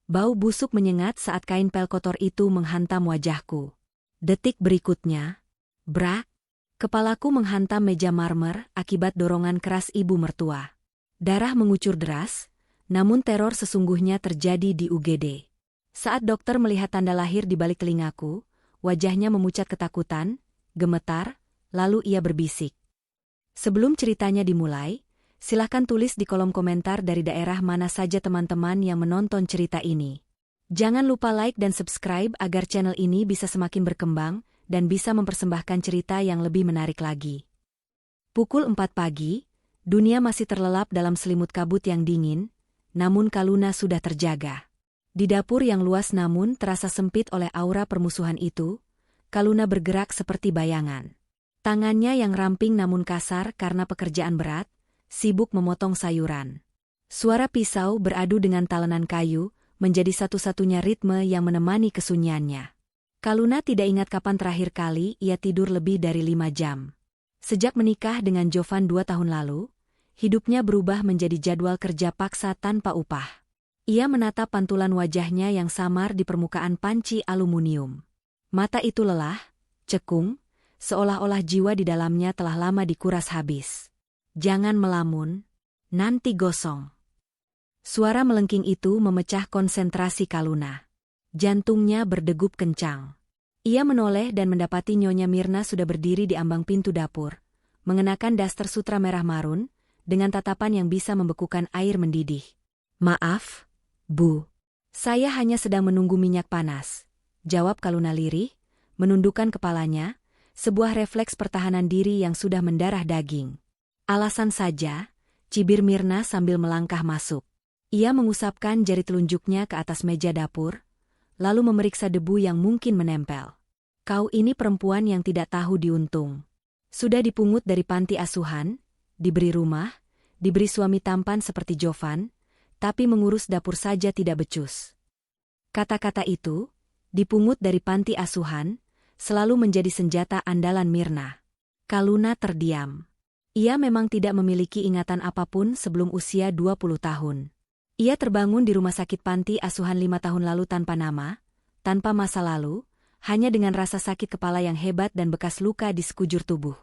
Bau busuk menyengat saat kain pel kotor itu menghantam wajahku. Detik berikutnya, brak, kepalaku menghantam meja marmer akibat dorongan keras ibu mertua. Darah mengucur deras, namun teror sesungguhnya terjadi di UGD. Saat dokter melihat tanda lahir di balik telingaku, wajahnya memucat ketakutan, gemetar, lalu ia berbisik. Sebelum ceritanya dimulai, silakan tulis di kolom komentar dari daerah mana saja teman-teman yang menonton cerita ini. Jangan lupa like dan subscribe agar channel ini bisa semakin berkembang dan bisa mempersembahkan cerita yang lebih menarik lagi. Pukul 4 pagi, dunia masih terlelap dalam selimut kabut yang dingin, namun Kaluna sudah terjaga. Di dapur yang luas namun terasa sempit oleh aura permusuhan itu, Kaluna bergerak seperti bayangan. Tangannya yang ramping namun kasar karena pekerjaan berat, sibuk memotong sayuran. Suara pisau beradu dengan talenan kayu menjadi satu-satunya ritme yang menemani kesunyiannya. Kaluna tidak ingat kapan terakhir kali ia tidur lebih dari 5 jam. Sejak menikah dengan Jovan 2 tahun lalu, hidupnya berubah menjadi jadwal kerja paksa tanpa upah. Ia menatap pantulan wajahnya yang samar di permukaan panci aluminium. Mata itu lelah, cekung, seolah-olah jiwa di dalamnya telah lama dikuras habis. Jangan melamun, nanti gosong. Suara melengking itu memecah konsentrasi Kaluna. Jantungnya berdegup kencang. Ia menoleh dan mendapati Nyonya Mirna sudah berdiri di ambang pintu dapur, mengenakan daster sutra merah marun, dengan tatapan yang bisa membekukan air mendidih. "Maaf, Bu. Saya hanya sedang menunggu minyak panas," jawab Kaluna lirih, menundukkan kepalanya, sebuah refleks pertahanan diri yang sudah mendarah daging. "Alasan saja," cibir Mirna sambil melangkah masuk. Ia mengusapkan jari telunjuknya ke atas meja dapur, lalu memeriksa debu yang mungkin menempel. "Kau ini perempuan yang tidak tahu diuntung. Sudah dipungut dari panti asuhan, diberi rumah, diberi suami tampan seperti Jovan, tapi mengurus dapur saja tidak becus." Kata-kata itu, dipungut dari panti asuhan, selalu menjadi senjata andalan Mirna. Kaluna terdiam. Ia memang tidak memiliki ingatan apapun sebelum usia 20 tahun. Ia terbangun di rumah sakit panti asuhan 5 tahun lalu tanpa nama, tanpa masa lalu, hanya dengan rasa sakit kepala yang hebat dan bekas luka di sekujur tubuh.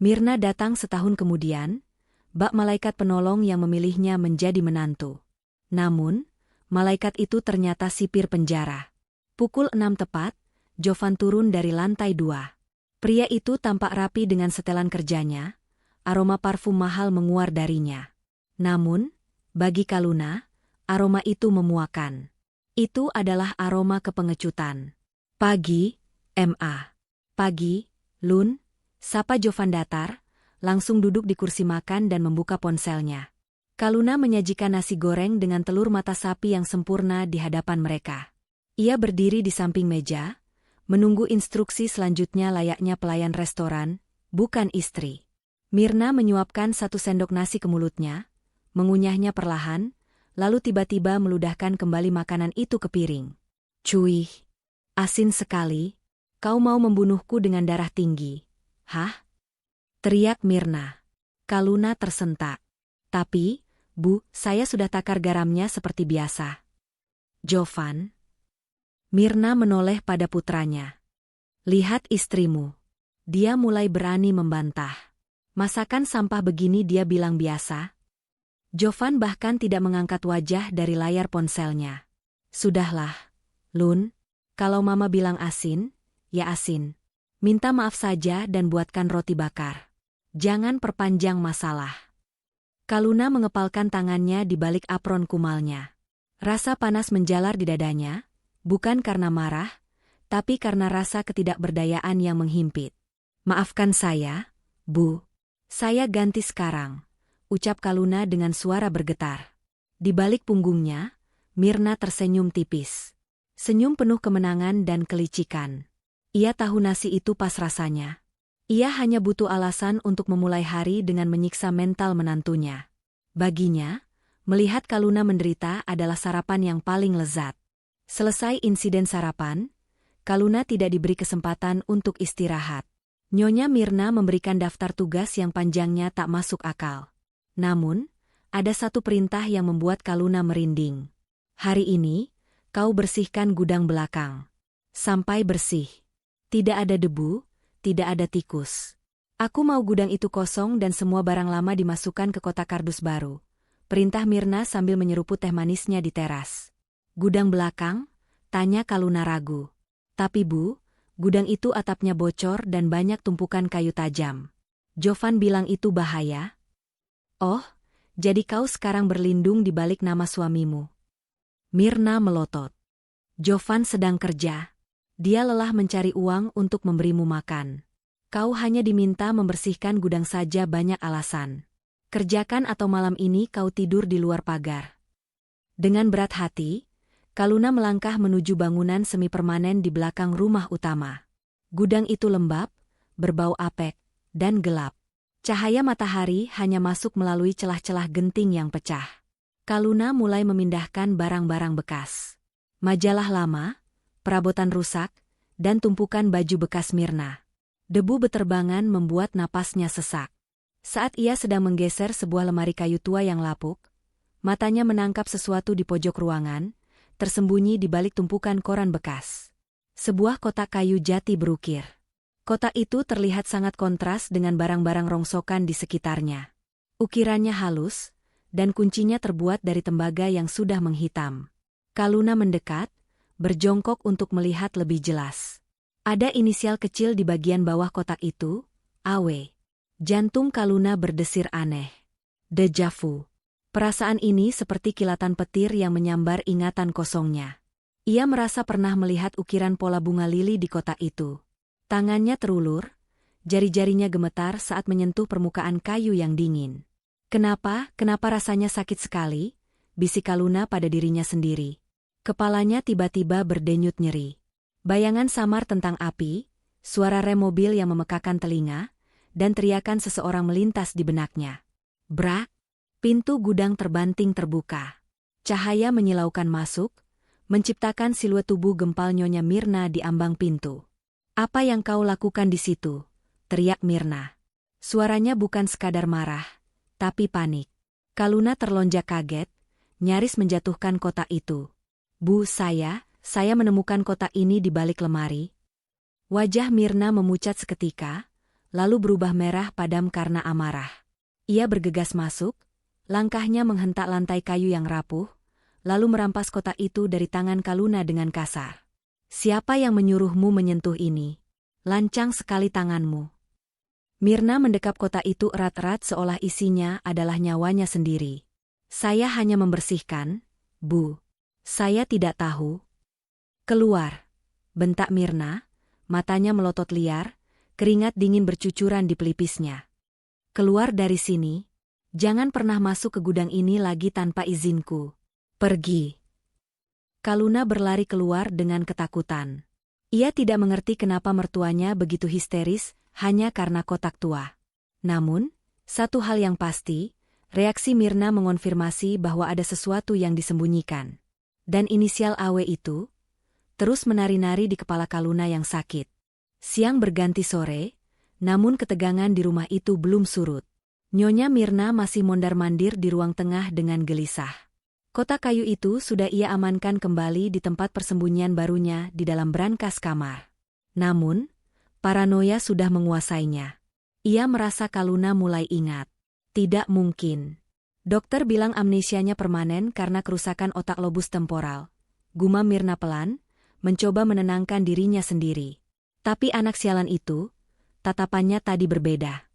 Mirna datang setahun kemudian, bak malaikat penolong yang memilihnya menjadi menantu. Namun, malaikat itu ternyata sipir penjara. Pukul 6 tepat, Jovan turun dari lantai 2. Pria itu tampak rapi dengan setelan kerjanya, aroma parfum mahal menguar darinya. Namun, bagi Kaluna, aroma itu memuakan. Itu adalah aroma kepengecutan. "Pagi, Ma." "Pagi, Lun," sapa Jovan datar, langsung duduk di kursi makan dan membuka ponselnya. Kaluna menyajikan nasi goreng dengan telur mata sapi yang sempurna di hadapan mereka. Ia berdiri di samping meja, menunggu instruksi selanjutnya layaknya pelayan restoran, bukan istri. Mirna menyuapkan 1 sendok nasi ke mulutnya, mengunyahnya perlahan, lalu tiba-tiba meludahkan kembali makanan itu ke piring. "Cuy, asin sekali. Kau mau membunuhku dengan darah tinggi, hah?" teriak Mirna. Kaluna tersentak. "Tapi, Bu, saya sudah takar garamnya seperti biasa." "Jovan?" Mirna menoleh pada putranya. "Lihat istrimu." Dia mulai berani membantah. "Masakan sampah begini dia bilang biasa?" Jovan bahkan tidak mengangkat wajah dari layar ponselnya. "Sudahlah, Lun. Kalau Mama bilang asin, ya asin. Minta maaf saja dan buatkan roti bakar. Jangan perpanjang masalah." Kaluna mengepalkan tangannya di balik apron kumalnya. Rasa panas menjalar di dadanya, bukan karena marah, tapi karena rasa ketidakberdayaan yang menghimpit. "Maafkan saya, Bu. Saya ganti sekarang," ucap Kaluna dengan suara bergetar. Di balik punggungnya, Mirna tersenyum tipis. Senyum penuh kemenangan dan kelicikan. Ia tahu nasi itu pas rasanya. Ia hanya butuh alasan untuk memulai hari dengan menyiksa mental menantunya. Baginya, melihat Kaluna menderita adalah sarapan yang paling lezat. Selesai insiden sarapan, Kaluna tidak diberi kesempatan untuk istirahat. Nyonya Mirna memberikan daftar tugas yang panjangnya tak masuk akal. Namun, ada satu perintah yang membuat Kaluna merinding. Hari ini, Kau bersihkan gudang belakang. Sampai bersih. Tidak ada debu, tidak ada tikus. Aku mau gudang itu kosong dan semua barang lama dimasukkan ke kotak kardus baru. Perintah Mirna sambil menyeruput teh manisnya di teras. Gudang belakang? Tanya Kaluna ragu. Tapi Bu, gudang itu atapnya bocor dan banyak tumpukan kayu tajam. Jovan bilang itu bahaya. Oh, jadi kau sekarang berlindung di balik nama suamimu. Mirna melotot. Jovan sedang kerja. Dia lelah mencari uang untuk memberimu makan. Kau hanya diminta membersihkan gudang saja banyak alasan. Kerjakan atau malam ini kau tidur di luar pagar. Dengan berat hati, Kaluna melangkah menuju bangunan semi permanen di belakang rumah utama. Gudang itu lembab, berbau apek, dan gelap. Cahaya matahari hanya masuk melalui celah-celah genting yang pecah. Kaluna mulai memindahkan barang-barang bekas. Majalah lama, perabotan rusak, dan tumpukan baju bekas Mirna. Debu beterbangan membuat napasnya sesak. Saat ia sedang menggeser sebuah lemari kayu tua yang lapuk, matanya menangkap sesuatu di pojok ruangan, tersembunyi di balik tumpukan koran bekas. Sebuah kotak kayu jati berukir. Kotak itu terlihat sangat kontras dengan barang-barang rongsokan di sekitarnya. Ukirannya halus, dan kuncinya terbuat dari tembaga yang sudah menghitam. Kaluna mendekat, berjongkok untuk melihat lebih jelas. Ada inisial kecil di bagian bawah kotak itu, AW. Jantung Kaluna berdesir aneh. Deja vu. Perasaan ini seperti kilatan petir yang menyambar ingatan kosongnya. Ia merasa pernah melihat ukiran pola bunga lili di kotak itu. Tangannya terulur, jari-jarinya gemetar saat menyentuh permukaan kayu yang dingin. Kenapa rasanya sakit sekali? Bisik Kaluna pada dirinya sendiri. Kepalanya tiba-tiba berdenyut nyeri. Bayangan samar tentang api, suara rem mobil yang memekakan telinga, dan teriakan seseorang melintas di benaknya. Brak! Pintu gudang terbanting terbuka. Cahaya menyilaukan masuk, menciptakan siluet tubuh gempal Nyonya Mirna di ambang pintu. Apa yang kau lakukan di situ? Teriak Mirna. Suaranya bukan sekadar marah, tapi panik. Kaluna terlonjak kaget, nyaris menjatuhkan kotak itu. Bu, saya menemukan kotak ini di balik lemari. Wajah Mirna memucat seketika, lalu berubah merah padam karena amarah. Ia bergegas masuk, langkahnya menghentak lantai kayu yang rapuh, lalu merampas kotak itu dari tangan Kaluna dengan kasar. Siapa yang menyuruhmu menyentuh ini? Lancang sekali tanganmu. Mirna mendekap kotak itu erat-erat seolah isinya adalah nyawanya sendiri. Saya hanya membersihkan, Bu. Saya tidak tahu. Keluar, bentak Mirna, matanya melotot liar, keringat dingin bercucuran di pelipisnya. Keluar dari sini. Jangan pernah masuk ke gudang ini lagi tanpa izinku. Pergi. Kaluna berlari keluar dengan ketakutan. Ia tidak mengerti kenapa mertuanya begitu histeris hanya karena kotak tua. Namun, satu hal yang pasti, reaksi Mirna mengonfirmasi bahwa ada sesuatu yang disembunyikan. Dan inisial AW itu terus menari-nari di kepala Kaluna yang sakit. Siang berganti sore, namun ketegangan di rumah itu belum surut. Nyonya Mirna masih mondar-mandir di ruang tengah dengan gelisah. Kotak kayu itu sudah ia amankan kembali di tempat persembunyian barunya di dalam brankas kamar. Namun, paranoia sudah menguasainya. Ia merasa Kaluna mulai ingat. Tidak mungkin. Dokter bilang amnesianya permanen karena kerusakan otak lobus temporal. Gumam Mirna pelan, mencoba menenangkan dirinya sendiri. Tapi anak sialan itu, tatapannya tadi berbeda.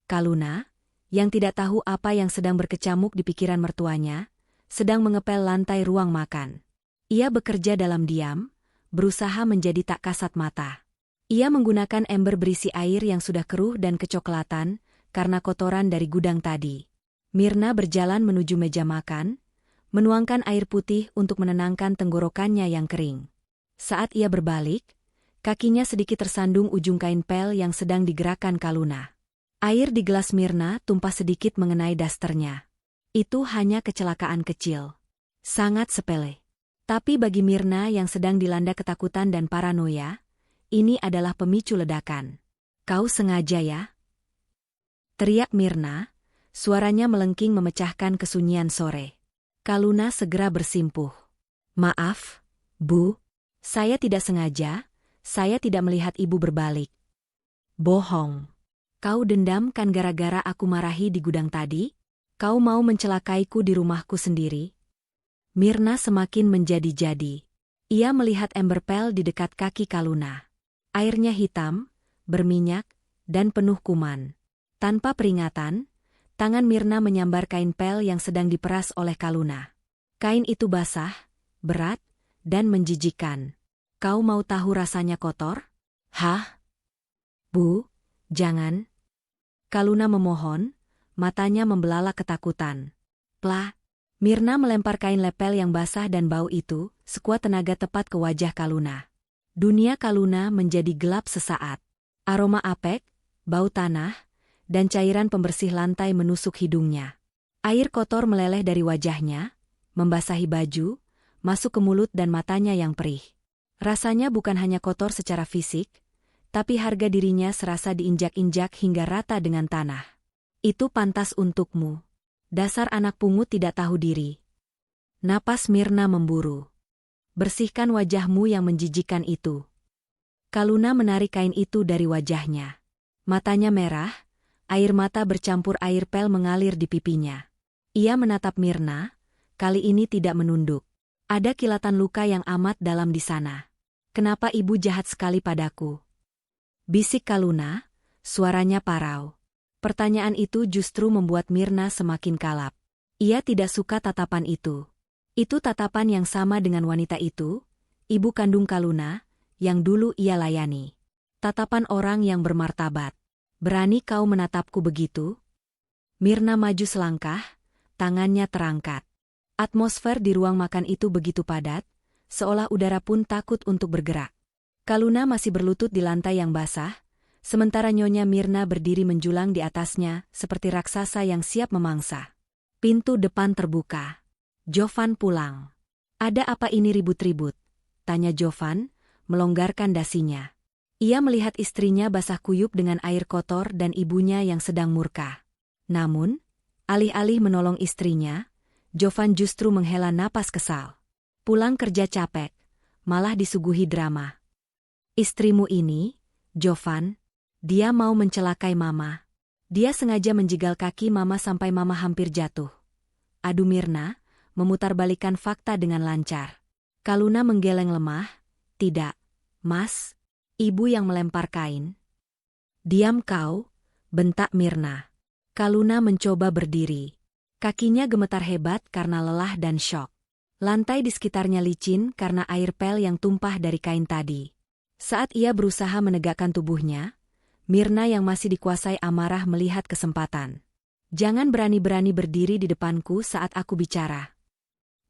Kaluna, yang tidak tahu apa yang sedang berkecamuk di pikiran mertuanya, sedang mengepel lantai ruang makan. Ia bekerja dalam diam, berusaha menjadi tak kasat mata. Ia menggunakan ember berisi air yang sudah keruh dan kecoklatan karena kotoran dari gudang tadi. Mirna berjalan menuju meja makan, menuangkan air putih untuk menenangkan tenggorokannya yang kering. Saat ia berbalik, kakinya sedikit tersandung ujung kain pel yang sedang digerakkan Kaluna. Air di gelas Mirna tumpah sedikit mengenai dasternya. Itu hanya kecelakaan kecil. Sangat sepele. Tapi bagi Mirna yang sedang dilanda ketakutan dan paranoia, ini adalah pemicu ledakan. Kau sengaja ya? Teriak Mirna, suaranya melengking memecahkan kesunyian sore. Kaluna segera bersimpuh. Maaf, Bu, saya tidak sengaja, saya tidak melihat ibu berbalik. Bohong. Kau dendam kan gara-gara aku marahi di gudang tadi? Kau mau mencelakaiku di rumahku sendiri? Mirna semakin menjadi-jadi. Ia melihat ember pel di dekat kaki Kaluna. Airnya hitam, berminyak, dan penuh kuman. Tanpa peringatan, tangan Mirna menyambar kain pel yang sedang diperas oleh Kaluna. Kain itu basah, berat, dan menjijikkan. Kau mau tahu rasanya kotor? Hah? Bu, jangan. Kaluna memohon, matanya membelalak ketakutan. Plah. Mirna melempar kain lepel yang basah dan bau itu, sekuat tenaga tepat ke wajah Kaluna. Dunia Kaluna menjadi gelap sesaat. Aroma apek, bau tanah, dan cairan pembersih lantai menusuk hidungnya. Air kotor meleleh dari wajahnya, membasahi baju, masuk ke mulut dan matanya yang perih. Rasanya bukan hanya kotor secara fisik, tapi harga dirinya serasa diinjak-injak hingga rata dengan tanah. Itu pantas untukmu. Dasar anak pungut tidak tahu diri. Napas Mirna memburu. Bersihkan wajahmu yang menjijikan itu. Kaluna menarik kain itu dari wajahnya. Matanya merah, air mata bercampur air pel mengalir di pipinya. Ia menatap Mirna, kali ini tidak menunduk. Ada kilatan luka yang amat dalam di sana. Kenapa ibu jahat sekali padaku? Bisik Kaluna, suaranya parau. Pertanyaan itu justru membuat Mirna semakin kalap. Ia tidak suka tatapan itu. Itu tatapan yang sama dengan wanita itu, ibu kandung Kaluna, yang dulu ia layani. Tatapan orang yang bermartabat. Berani kau menatapku begitu? Mirna maju selangkah, tangannya terangkat. Atmosfer di ruang makan itu begitu padat, seolah udara pun takut untuk bergerak. Kaluna masih berlutut di lantai yang basah, sementara Nyonya Mirna berdiri menjulang di atasnya seperti raksasa yang siap memangsa. Pintu depan terbuka. Jovan pulang. Ada apa ini ribut-ribut? Tanya Jovan, melonggarkan dasinya. Ia melihat istrinya basah kuyup dengan air kotor dan ibunya yang sedang murka. Namun, alih-alih menolong istrinya, Jovan justru menghela napas kesal. Pulang kerja capek, malah disuguhi drama. Istrimu ini, Jovan, dia mau mencelakai Mama. Dia sengaja menjegal kaki Mama sampai Mama hampir jatuh. Adu Mirna, memutarbalikkan fakta dengan lancar. Kaluna menggeleng lemah. Tidak, Mas. Ibu yang melempar kain. Diam kau, bentak Mirna. Kaluna mencoba berdiri. Kakinya gemetar hebat karena lelah dan syok. Lantai di sekitarnya licin karena air pel yang tumpah dari kain tadi. Saat ia berusaha menegakkan tubuhnya, Mirna yang masih dikuasai amarah melihat kesempatan. Jangan berani-berani berdiri di depanku saat aku bicara.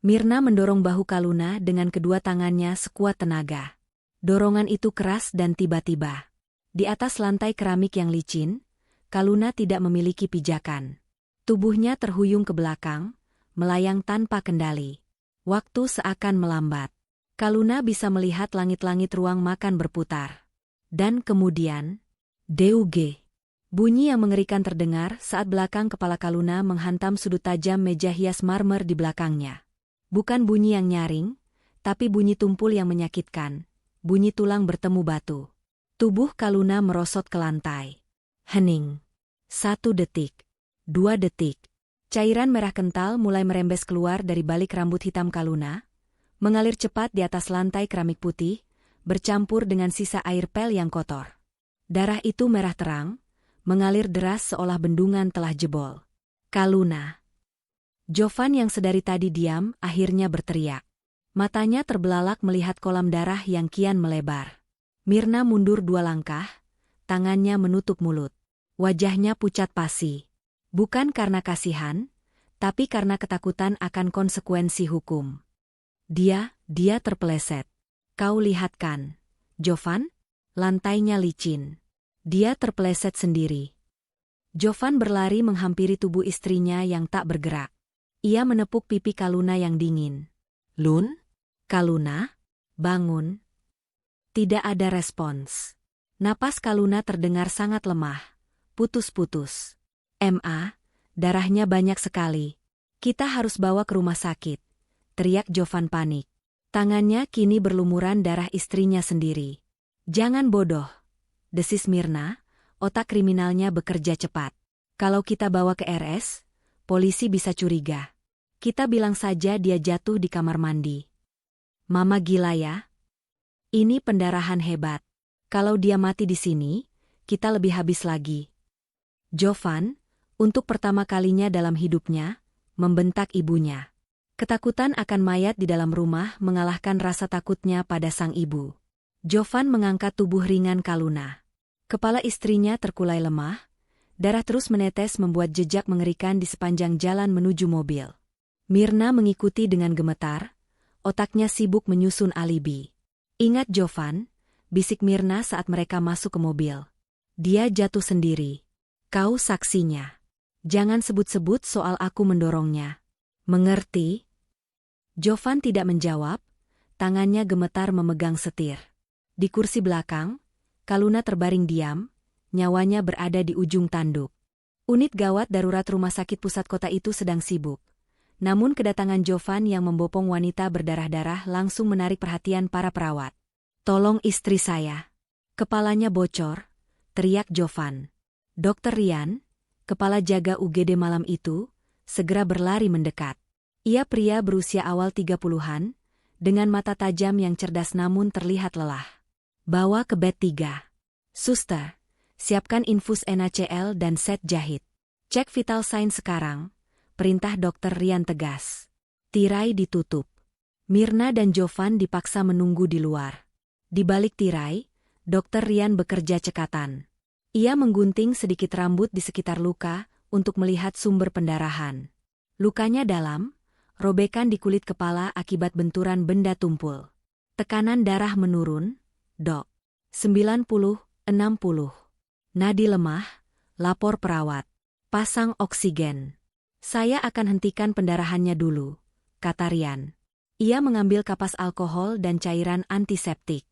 Mirna mendorong bahu Kaluna dengan kedua tangannya sekuat tenaga. Dorongan itu keras dan tiba-tiba. Di atas lantai keramik yang licin, Kaluna tidak memiliki pijakan. Tubuhnya terhuyung ke belakang, melayang tanpa kendali. Waktu seakan melambat. Kaluna bisa melihat langit-langit ruang makan berputar. Dan kemudian, DUG. Bunyi yang mengerikan terdengar saat belakang kepala Kaluna menghantam sudut tajam meja hias marmer di belakangnya. Bukan bunyi yang nyaring, tapi bunyi tumpul yang menyakitkan. Bunyi tulang bertemu batu. Tubuh Kaluna merosot ke lantai. Hening. 1 detik. 2 detik. Cairan merah kental mulai merembes keluar dari balik rambut hitam Kaluna, mengalir cepat di atas lantai keramik putih, bercampur dengan sisa air pel yang kotor. Darah itu merah terang, mengalir deras seolah bendungan telah jebol. Kaluna. Jovan yang sedari tadi diam akhirnya berteriak. Matanya terbelalak melihat kolam darah yang kian melebar. Mirna mundur 2 langkah, tangannya menutup mulut. Wajahnya pucat pasi. Bukan karena kasihan, tapi karena ketakutan akan konsekuensi hukum. Dia terpeleset. Kau lihat kan, Jovan? Lantainya licin. Dia terpeleset sendiri. Jovan berlari menghampiri tubuh istrinya yang tak bergerak. Ia menepuk pipi Kaluna yang dingin. Lun? Kaluna? Bangun. Tidak ada respons. Napas Kaluna terdengar sangat lemah. Putus-putus. Darahnya banyak sekali. Kita harus bawa ke rumah sakit. Teriak Jovan panik. Tangannya kini berlumuran darah istrinya sendiri. Jangan bodoh, desis Mirna, otak kriminalnya bekerja cepat. Kalau kita bawa ke RS, polisi bisa curiga. Kita bilang saja dia jatuh di kamar mandi. Mama gila ya? Ini pendarahan hebat. Kalau dia mati di sini, kita lebih habis lagi. Jovan, untuk pertama kalinya dalam hidupnya, membentak ibunya. Ketakutan akan mayat di dalam rumah mengalahkan rasa takutnya pada sang ibu. Jovan mengangkat tubuh ringan Kaluna. Kepala istrinya terkulai lemah, darah terus menetes membuat jejak mengerikan di sepanjang jalan menuju mobil. Mirna mengikuti dengan gemetar, otaknya sibuk menyusun alibi. Ingat Jovan, bisik Mirna saat mereka masuk ke mobil. Dia jatuh sendiri. Kau saksinya. Jangan sebut-sebut soal aku mendorongnya. Mengerti? Jovan tidak menjawab, tangannya gemetar memegang setir. Di kursi belakang, Kaluna terbaring diam, nyawanya berada di ujung tanduk. Unit gawat darurat rumah sakit pusat kota itu sedang sibuk. Namun kedatangan Jovan yang membopong wanita berdarah-darah langsung menarik perhatian para perawat. Tolong istri saya. Kepalanya bocor, teriak Jovan. Dokter Rian, kepala jaga UGD malam itu, segera berlari mendekat. Ia pria berusia awal 30-an, dengan mata tajam yang cerdas namun terlihat lelah. Bawa ke bed 3. Suster, siapkan infus NaCl dan set jahit. Cek vital sign sekarang, perintah Dokter Rian tegas. Tirai ditutup. Mirna dan Jovan dipaksa menunggu di luar. Di balik tirai, Dokter Rian bekerja cekatan. Ia menggunting sedikit rambut di sekitar luka untuk melihat sumber pendarahan. Lukanya dalam, robekan di kulit kepala akibat benturan benda tumpul. Tekanan darah menurun, Dok. 90/60. Nadi lemah, lapor perawat. Pasang oksigen. Saya akan hentikan pendarahannya dulu, kata Rian. Ia mengambil kapas alkohol dan cairan antiseptik.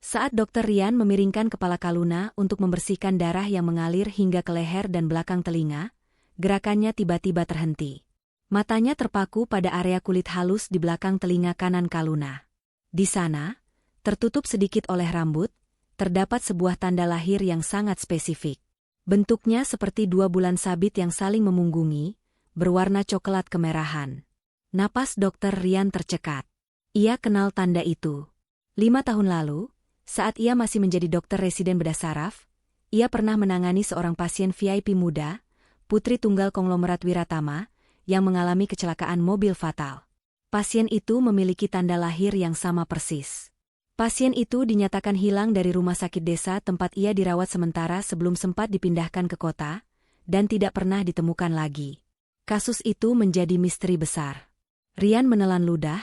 Saat Dokter Rian memiringkan kepala Kaluna untuk membersihkan darah yang mengalir hingga ke leher dan belakang telinga, gerakannya tiba-tiba terhenti. Matanya terpaku pada area kulit halus di belakang telinga kanan Kaluna. Di sana, tertutup sedikit oleh rambut, terdapat sebuah tanda lahir yang sangat spesifik. Bentuknya seperti 2 bulan sabit yang saling memunggungi, berwarna coklat kemerahan. Napas Dokter Rian tercekat. Ia kenal tanda itu. 5 tahun lalu, saat ia masih menjadi dokter residen bedah saraf, ia pernah menangani seorang pasien VIP muda, putri tunggal konglomerat Wiratama, yang mengalami kecelakaan mobil fatal. Pasien itu memiliki tanda lahir yang sama persis. Pasien itu dinyatakan hilang dari rumah sakit desa tempat ia dirawat sementara sebelum sempat dipindahkan ke kota, dan tidak pernah ditemukan lagi. Kasus itu menjadi misteri besar. Rian menelan ludah,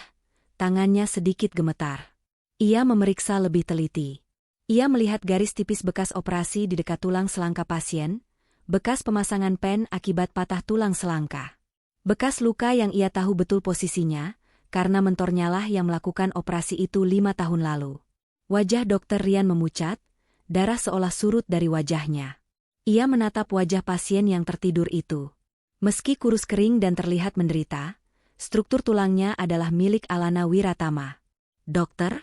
tangannya sedikit gemetar. Ia memeriksa lebih teliti. Ia melihat garis tipis bekas operasi di dekat tulang selangka pasien, bekas pemasangan pen akibat patah tulang selangka. Bekas luka yang ia tahu betul posisinya, karena mentornya lah yang melakukan operasi itu 5 tahun lalu. Wajah Dokter Rian memucat, darah seolah surut dari wajahnya. Ia menatap wajah pasien yang tertidur itu. Meski kurus kering dan terlihat menderita, struktur tulangnya adalah milik Alana Wiratama. Dokter?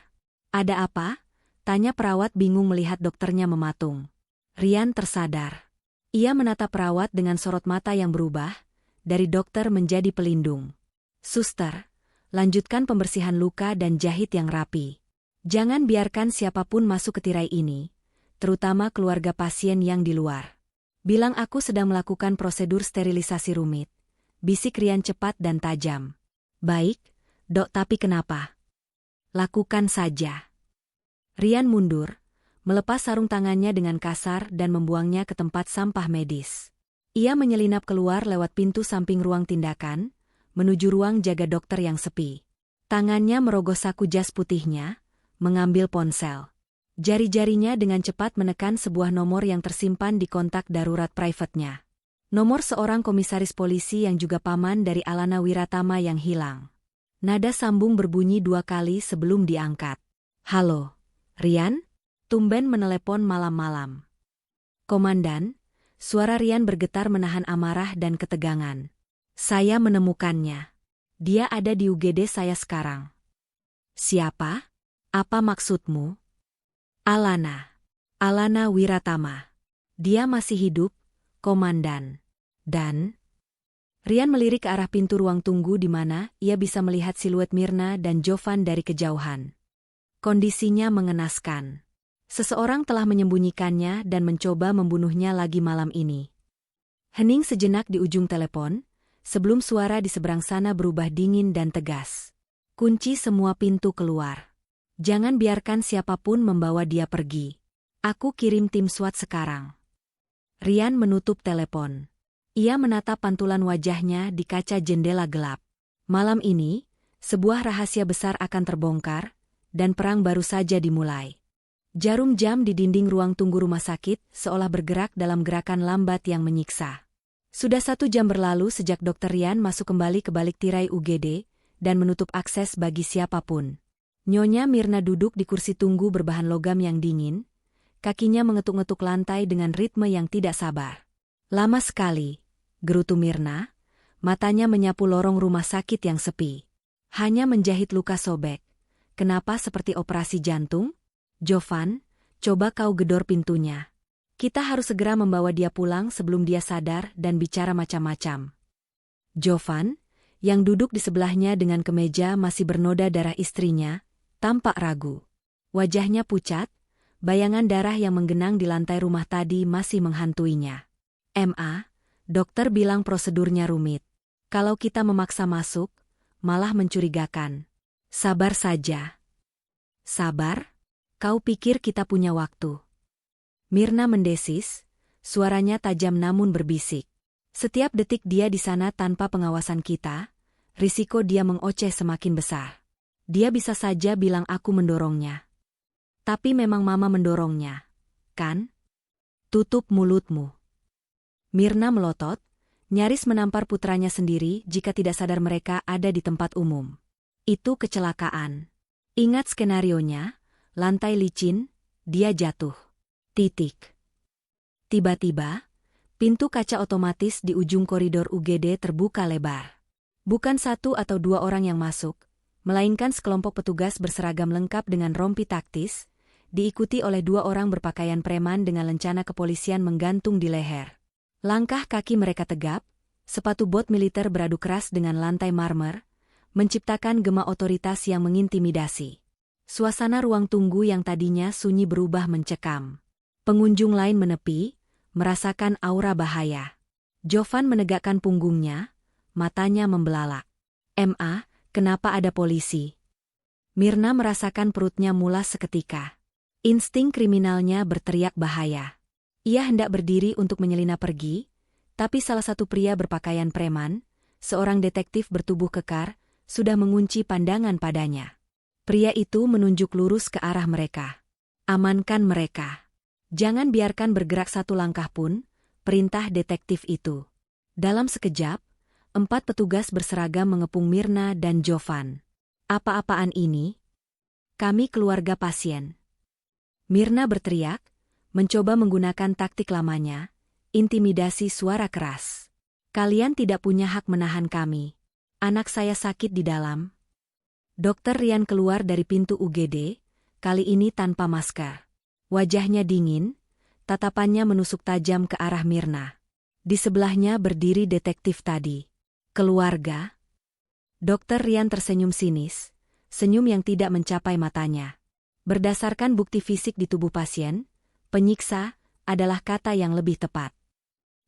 Ada apa? Tanya perawat bingung melihat dokternya mematung. Rian tersadar. Ia menatap perawat dengan sorot mata yang berubah, dari dokter menjadi pelindung. Suster, lanjutkan pembersihan luka dan jahit yang rapi. Jangan biarkan siapapun masuk ke tirai ini, terutama keluarga pasien yang di luar. Bilang aku sedang melakukan prosedur sterilisasi rumit. Bisik Rian cepat dan tajam. Baik, Dok, tapi kenapa? Lakukan saja. Rian mundur, melepas sarung tangannya dengan kasar dan membuangnya ke tempat sampah medis. Ia menyelinap keluar lewat pintu samping ruang tindakan, menuju ruang jaga dokter yang sepi. Tangannya merogoh saku jas putihnya, mengambil ponsel. Jari-jarinya dengan cepat menekan sebuah nomor yang tersimpan di kontak darurat private-nya. Nomor seorang komisaris polisi yang juga paman dari Alana Wiratama yang hilang. Nada sambung berbunyi 2 kali sebelum diangkat. Halo, Rian? Tumben menelepon malam-malam. Komandan, suara Rian bergetar menahan amarah dan ketegangan. Saya menemukannya. Dia ada di UGD saya sekarang. Siapa? Apa maksudmu? Alana. Alana Wiratama. Dia masih hidup, Komandan. Dan... Rian melirik ke arah pintu ruang tunggu di mana ia bisa melihat siluet Mirna dan Jovan dari kejauhan. Kondisinya mengenaskan. Seseorang telah menyembunyikannya dan mencoba membunuhnya lagi malam ini. Hening sejenak di ujung telepon, sebelum suara di seberang sana berubah dingin dan tegas. Kunci semua pintu keluar. Jangan biarkan siapapun membawa dia pergi. Aku kirim tim SWAT sekarang. Rian menutup telepon. Ia menatap pantulan wajahnya di kaca jendela gelap. Malam ini, sebuah rahasia besar akan terbongkar, dan perang baru saja dimulai. Jarum jam di dinding ruang tunggu rumah sakit seolah bergerak dalam gerakan lambat yang menyiksa. Sudah 1 jam berlalu sejak Dr. Rian masuk kembali ke balik tirai UGD dan menutup akses bagi siapapun. Nyonya Mirna duduk di kursi tunggu berbahan logam yang dingin, kakinya mengetuk-ngetuk lantai dengan ritme yang tidak sabar. Lama sekali, gerutu Mirna, matanya menyapu lorong rumah sakit yang sepi. Hanya menjahit luka sobek. Kenapa seperti operasi jantung? Jovan, coba kau gedor pintunya. Kita harus segera membawa dia pulang sebelum dia sadar dan bicara macam-macam. Jovan, yang duduk di sebelahnya dengan kemeja masih bernoda darah istrinya, tampak ragu. Wajahnya pucat, bayangan darah yang menggenang di lantai rumah tadi masih menghantuinya. Ma, dokter bilang prosedurnya rumit. Kalau kita memaksa masuk, malah mencurigakan. Sabar saja. Sabar? Kau pikir kita punya waktu? Mirna mendesis, suaranya tajam namun berbisik. Setiap detik dia di sana tanpa pengawasan kita, risiko dia mengoceh semakin besar. Dia bisa saja bilang aku mendorongnya. Tapi memang mama mendorongnya, kan? Tutup mulutmu. Mirna melotot, nyaris menampar putranya sendiri jika tidak sadar mereka ada di tempat umum. Itu kecelakaan. Ingat skenarionya, lantai licin, dia jatuh. Titik. Tiba-tiba, pintu kaca otomatis di ujung koridor UGD terbuka lebar. Bukan 1 atau 2 orang yang masuk, melainkan sekelompok petugas berseragam lengkap dengan rompi taktis, diikuti oleh 2 orang berpakaian preman dengan lencana kepolisian menggantung di leher. Langkah kaki mereka tegap, sepatu bot militer beradu keras dengan lantai marmer, menciptakan gema otoritas yang mengintimidasi. Suasana ruang tunggu yang tadinya sunyi berubah mencekam. Pengunjung lain menepi, merasakan aura bahaya. Jovan menegakkan punggungnya, matanya membelalak. Ma, kenapa ada polisi? Mirna merasakan perutnya mulas seketika. Insting kriminalnya berteriak bahaya. Ia hendak berdiri untuk menyelinap pergi, tapi salah satu pria berpakaian preman, seorang detektif bertubuh kekar, sudah mengunci pandangan padanya. Pria itu menunjuk lurus ke arah mereka. Amankan mereka. Jangan biarkan bergerak 1 langkah pun, perintah detektif itu. Dalam sekejap, 4 petugas berseragam mengepung Mirna dan Jovan. Apa-apaan ini? Kami keluarga pasien. Mirna berteriak, mencoba menggunakan taktik lamanya, intimidasi suara keras. Kalian tidak punya hak menahan kami. Anak saya sakit di dalam. Dr. Rian keluar dari pintu UGD, kali ini tanpa masker. Wajahnya dingin, tatapannya menusuk tajam ke arah Mirna. Di sebelahnya berdiri detektif tadi. Keluarga? Dr. Rian tersenyum sinis, senyum yang tidak mencapai matanya. Berdasarkan bukti fisik di tubuh pasien, penyiksa adalah kata yang lebih tepat.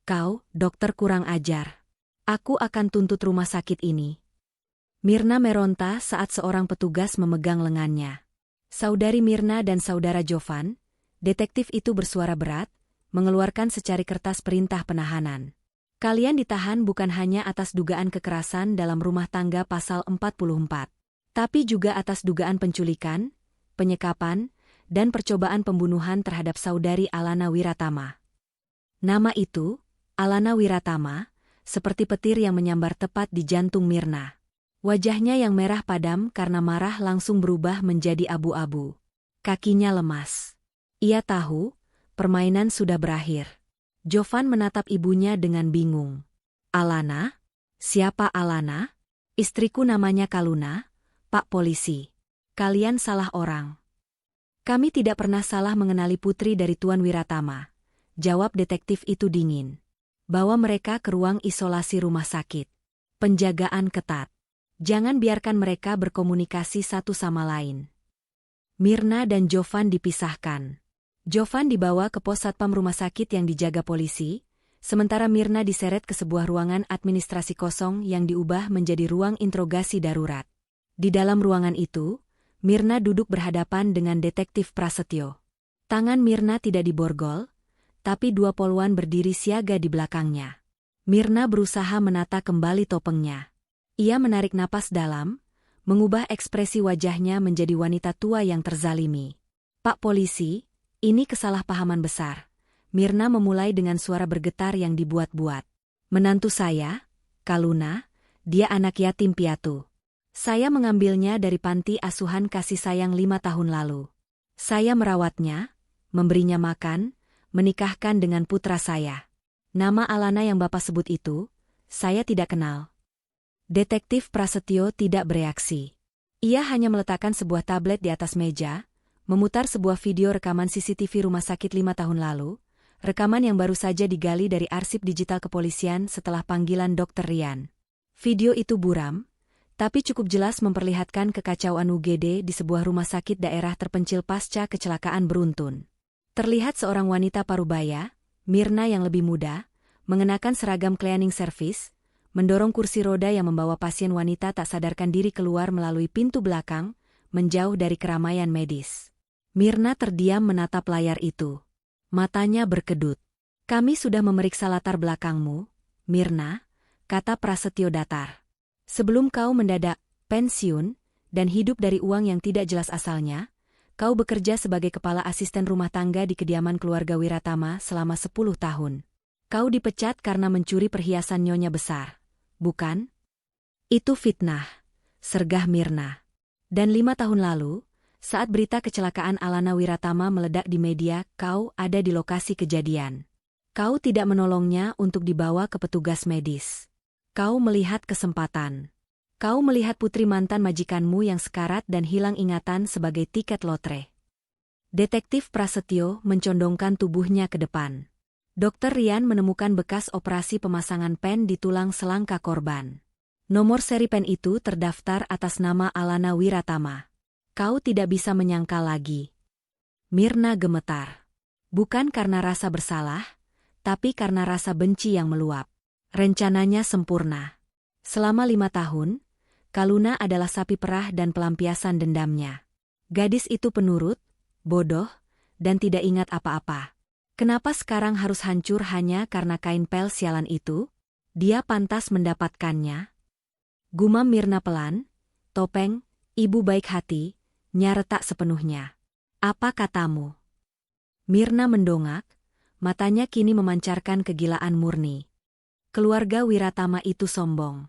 Kau, dokter kurang ajar. Aku akan tuntut rumah sakit ini. Mirna meronta saat seorang petugas memegang lengannya. Saudari Mirna dan saudara Jovan, detektif itu bersuara berat, mengeluarkan secari kertas perintah penahanan. Kalian ditahan bukan hanya atas dugaan kekerasan dalam rumah tangga pasal 44, tapi juga atas dugaan penculikan, penyekapan, dan percobaan pembunuhan terhadap saudari Alana Wiratama. Nama itu, Alana Wiratama, seperti petir yang menyambar tepat di jantung Mirna. Wajahnya yang merah padam karena marah langsung berubah menjadi abu-abu. Kakinya lemas. Ia tahu, permainan sudah berakhir. Jovan menatap ibunya dengan bingung. Alana? Siapa Alana? Istriku namanya Kaluna, Pak Polisi. Kalian salah orang. Kami tidak pernah salah mengenali putri dari Tuan Wiratama, jawab detektif itu dingin. Bawa mereka ke ruang isolasi rumah sakit. Penjagaan ketat. Jangan biarkan mereka berkomunikasi satu sama lain. Mirna dan Jovan dipisahkan. Jovan dibawa ke pos satpam rumah sakit yang dijaga polisi, sementara Mirna diseret ke sebuah ruangan administrasi kosong yang diubah menjadi ruang interogasi darurat. Di dalam ruangan itu, Mirna duduk berhadapan dengan detektif Prasetyo. Tangan Mirna tidak diborgol, tapi 2 poluan berdiri siaga di belakangnya. Mirna berusaha menata kembali topengnya. Ia menarik napas dalam, mengubah ekspresi wajahnya menjadi wanita tua yang terzalimi. Pak polisi, ini kesalahpahaman besar. Mirna memulai dengan suara bergetar yang dibuat-buat. Menantu saya, Kaluna, dia anak yatim piatu. Saya mengambilnya dari panti asuhan kasih sayang 5 tahun lalu. Saya merawatnya, memberinya makan, menikahkan dengan putra saya. Nama Alana yang Bapak sebut itu, saya tidak kenal. Detektif Prasetyo tidak bereaksi. Ia hanya meletakkan sebuah tablet di atas meja, memutar sebuah video rekaman CCTV rumah sakit 5 tahun lalu, rekaman yang baru saja digali dari arsip digital kepolisian setelah panggilan Dr. Rian. Video itu buram, tapi cukup jelas memperlihatkan kekacauan UGD di sebuah rumah sakit daerah terpencil pasca kecelakaan beruntun. Terlihat seorang wanita parubaya, Mirna yang lebih muda, mengenakan seragam cleaning service, mendorong kursi roda yang membawa pasien wanita tak sadarkan diri keluar melalui pintu belakang, menjauh dari keramaian medis. Mirna terdiam menatap layar itu. Matanya berkedut. Kami sudah memeriksa latar belakangmu, Mirna, kata Prasetyo datar. Sebelum kau mendadak pensiun dan hidup dari uang yang tidak jelas asalnya, kau bekerja sebagai kepala asisten rumah tangga di kediaman keluarga Wiratama selama 10 tahun. Kau dipecat karena mencuri perhiasan nyonya besar, bukan? Itu fitnah, sergah Mirna. Dan 5 tahun lalu, saat berita kecelakaan Alana Wiratama meledak di media, kau ada di lokasi kejadian. Kau tidak menolongnya untuk dibawa ke petugas medis. Kau melihat kesempatan. Kau melihat putri mantan majikanmu yang sekarat dan hilang ingatan sebagai tiket lotre. Detektif Prasetyo mencondongkan tubuhnya ke depan. Dr. Rian menemukan bekas operasi pemasangan pen di tulang selangka korban. Nomor seri pen itu terdaftar atas nama Alana Wiratama. Kau tidak bisa menyangkal lagi. Mirna gemetar. Bukan karena rasa bersalah, tapi karena rasa benci yang meluap. Rencananya sempurna. Selama 5 tahun, Kaluna adalah sapi perah dan pelampiasan dendamnya. Gadis itu penurut, bodoh, dan tidak ingat apa-apa. Kenapa sekarang harus hancur hanya karena kain pel sialan itu? Dia pantas mendapatkannya. Gumam Mirna pelan, topeng, ibu baik hati, retak sepenuhnya. Apa katamu? Mirna mendongak, matanya kini memancarkan kegilaan murni. Keluarga Wiratama itu sombong.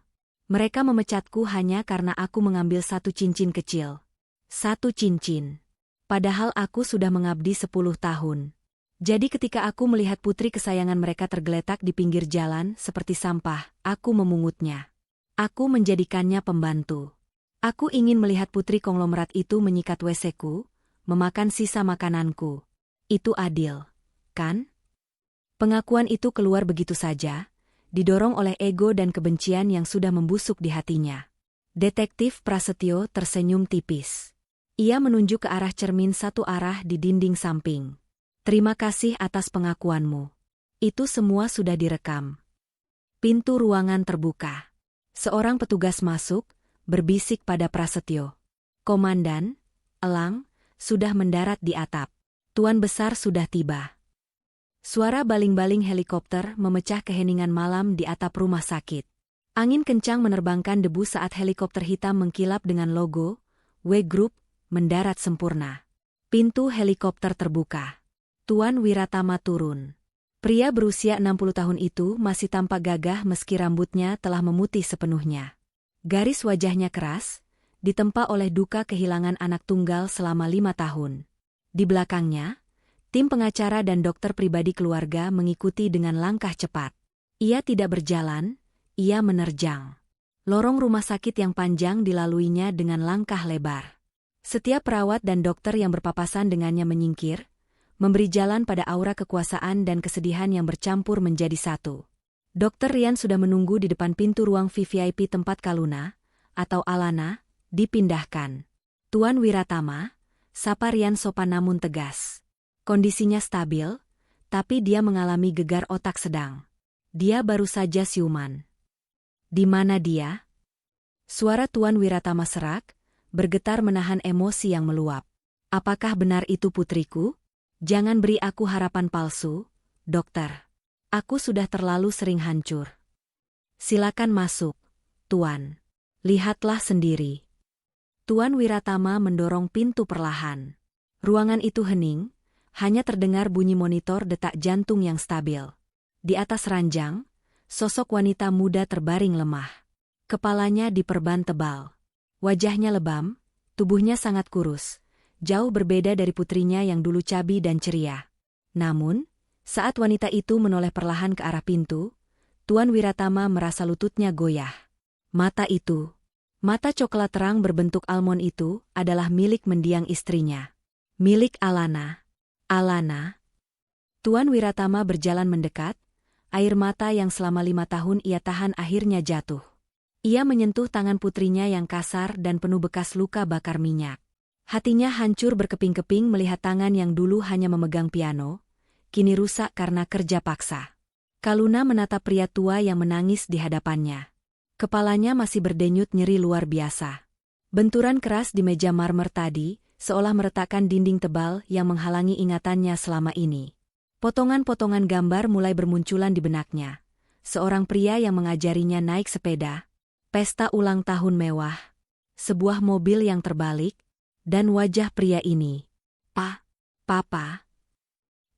Mereka memecatku hanya karena aku mengambil 1 cincin kecil. 1 cincin. Padahal aku sudah mengabdi 10 tahun. Jadi ketika aku melihat putri kesayangan mereka tergeletak di pinggir jalan seperti sampah, aku memungutnya. Aku menjadikannya pembantu. Aku ingin melihat putri konglomerat itu menyikat WC-ku, memakan sisa makananku. Itu adil, kan? Pengakuan itu keluar begitu saja, didorong oleh ego dan kebencian yang sudah membusuk di hatinya. Detektif Prasetyo tersenyum tipis. Ia menunjuk ke arah cermin satu arah di dinding samping. Terima kasih atas pengakuanmu. Itu semua sudah direkam. Pintu ruangan terbuka. Seorang petugas masuk, berbisik pada Prasetyo. Komandan, Elang, sudah mendarat di atap. Tuan Besar sudah tiba. Suara baling-baling helikopter memecah keheningan malam di atap rumah sakit. Angin kencang menerbangkan debu saat helikopter hitam mengkilap dengan logo W Group mendarat sempurna. Pintu helikopter terbuka. Tuan Wiratama turun. Pria berusia 60 tahun itu masih tampak gagah meski rambutnya telah memutih sepenuhnya. Garis wajahnya keras, ditempa oleh duka kehilangan anak tunggal selama 5 tahun. Di belakangnya, tim pengacara dan dokter pribadi keluarga mengikuti dengan langkah cepat. Ia tidak berjalan, ia menerjang. Lorong rumah sakit yang panjang dilaluinya dengan langkah lebar. Setiap perawat dan dokter yang berpapasan dengannya menyingkir, memberi jalan pada aura kekuasaan dan kesedihan yang bercampur menjadi satu. Dr. Rian sudah menunggu di depan pintu ruang VVIP tempat Kaluna, atau Alana, dipindahkan. Tuan Wiratama, sapa Rian sopan namun tegas. Kondisinya stabil, tapi dia mengalami gegar otak sedang. Dia baru saja siuman. Di mana dia? Suara Tuan Wiratama serak, bergetar menahan emosi yang meluap. Apakah benar itu putriku? Jangan beri aku harapan palsu, dokter. Aku sudah terlalu sering hancur. Silakan masuk, Tuan. Lihatlah sendiri. Tuan Wiratama mendorong pintu perlahan. Ruangan itu hening, hanya terdengar bunyi monitor detak jantung yang stabil. Di atas ranjang, sosok wanita muda terbaring lemah. Kepalanya diperban tebal. Wajahnya lebam, tubuhnya sangat kurus, jauh berbeda dari putrinya yang dulu cabi dan ceria. Namun, saat wanita itu menoleh perlahan ke arah pintu, Tuan Wiratama merasa lututnya goyah. Mata coklat terang berbentuk almond itu adalah milik mendiang istrinya. Milik Alana. Alana. Tuan Wiratama berjalan mendekat, air mata yang selama 5 tahun ia tahan akhirnya jatuh. Ia menyentuh tangan putrinya yang kasar dan penuh bekas luka bakar minyak. Hatinya hancur berkeping-keping melihat tangan yang dulu hanya memegang piano, kini rusak karena kerja paksa. Kaluna menatap pria tua yang menangis di hadapannya. Kepalanya masih berdenyut nyeri luar biasa. Benturan keras di meja marmer tadi, seolah meretakkan dinding tebal yang menghalangi ingatannya selama ini. Potongan-potongan gambar mulai bermunculan di benaknya. Seorang pria yang mengajarinya naik sepeda, pesta ulang tahun mewah, sebuah mobil yang terbalik, dan wajah pria ini. Papa.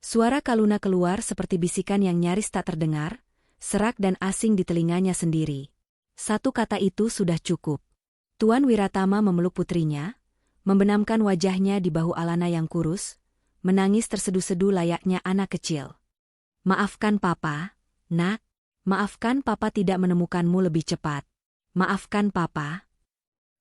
Suara Kaluna keluar seperti bisikan yang nyaris tak terdengar, serak dan asing di telinganya sendiri. Satu kata itu sudah cukup. Tuan Wiratama memeluk putrinya, membenamkan wajahnya di bahu Alana yang kurus, menangis terseduh-seduh layaknya anak kecil. Maafkan Papa, nak. Maafkan Papa tidak menemukanmu lebih cepat. Maafkan Papa.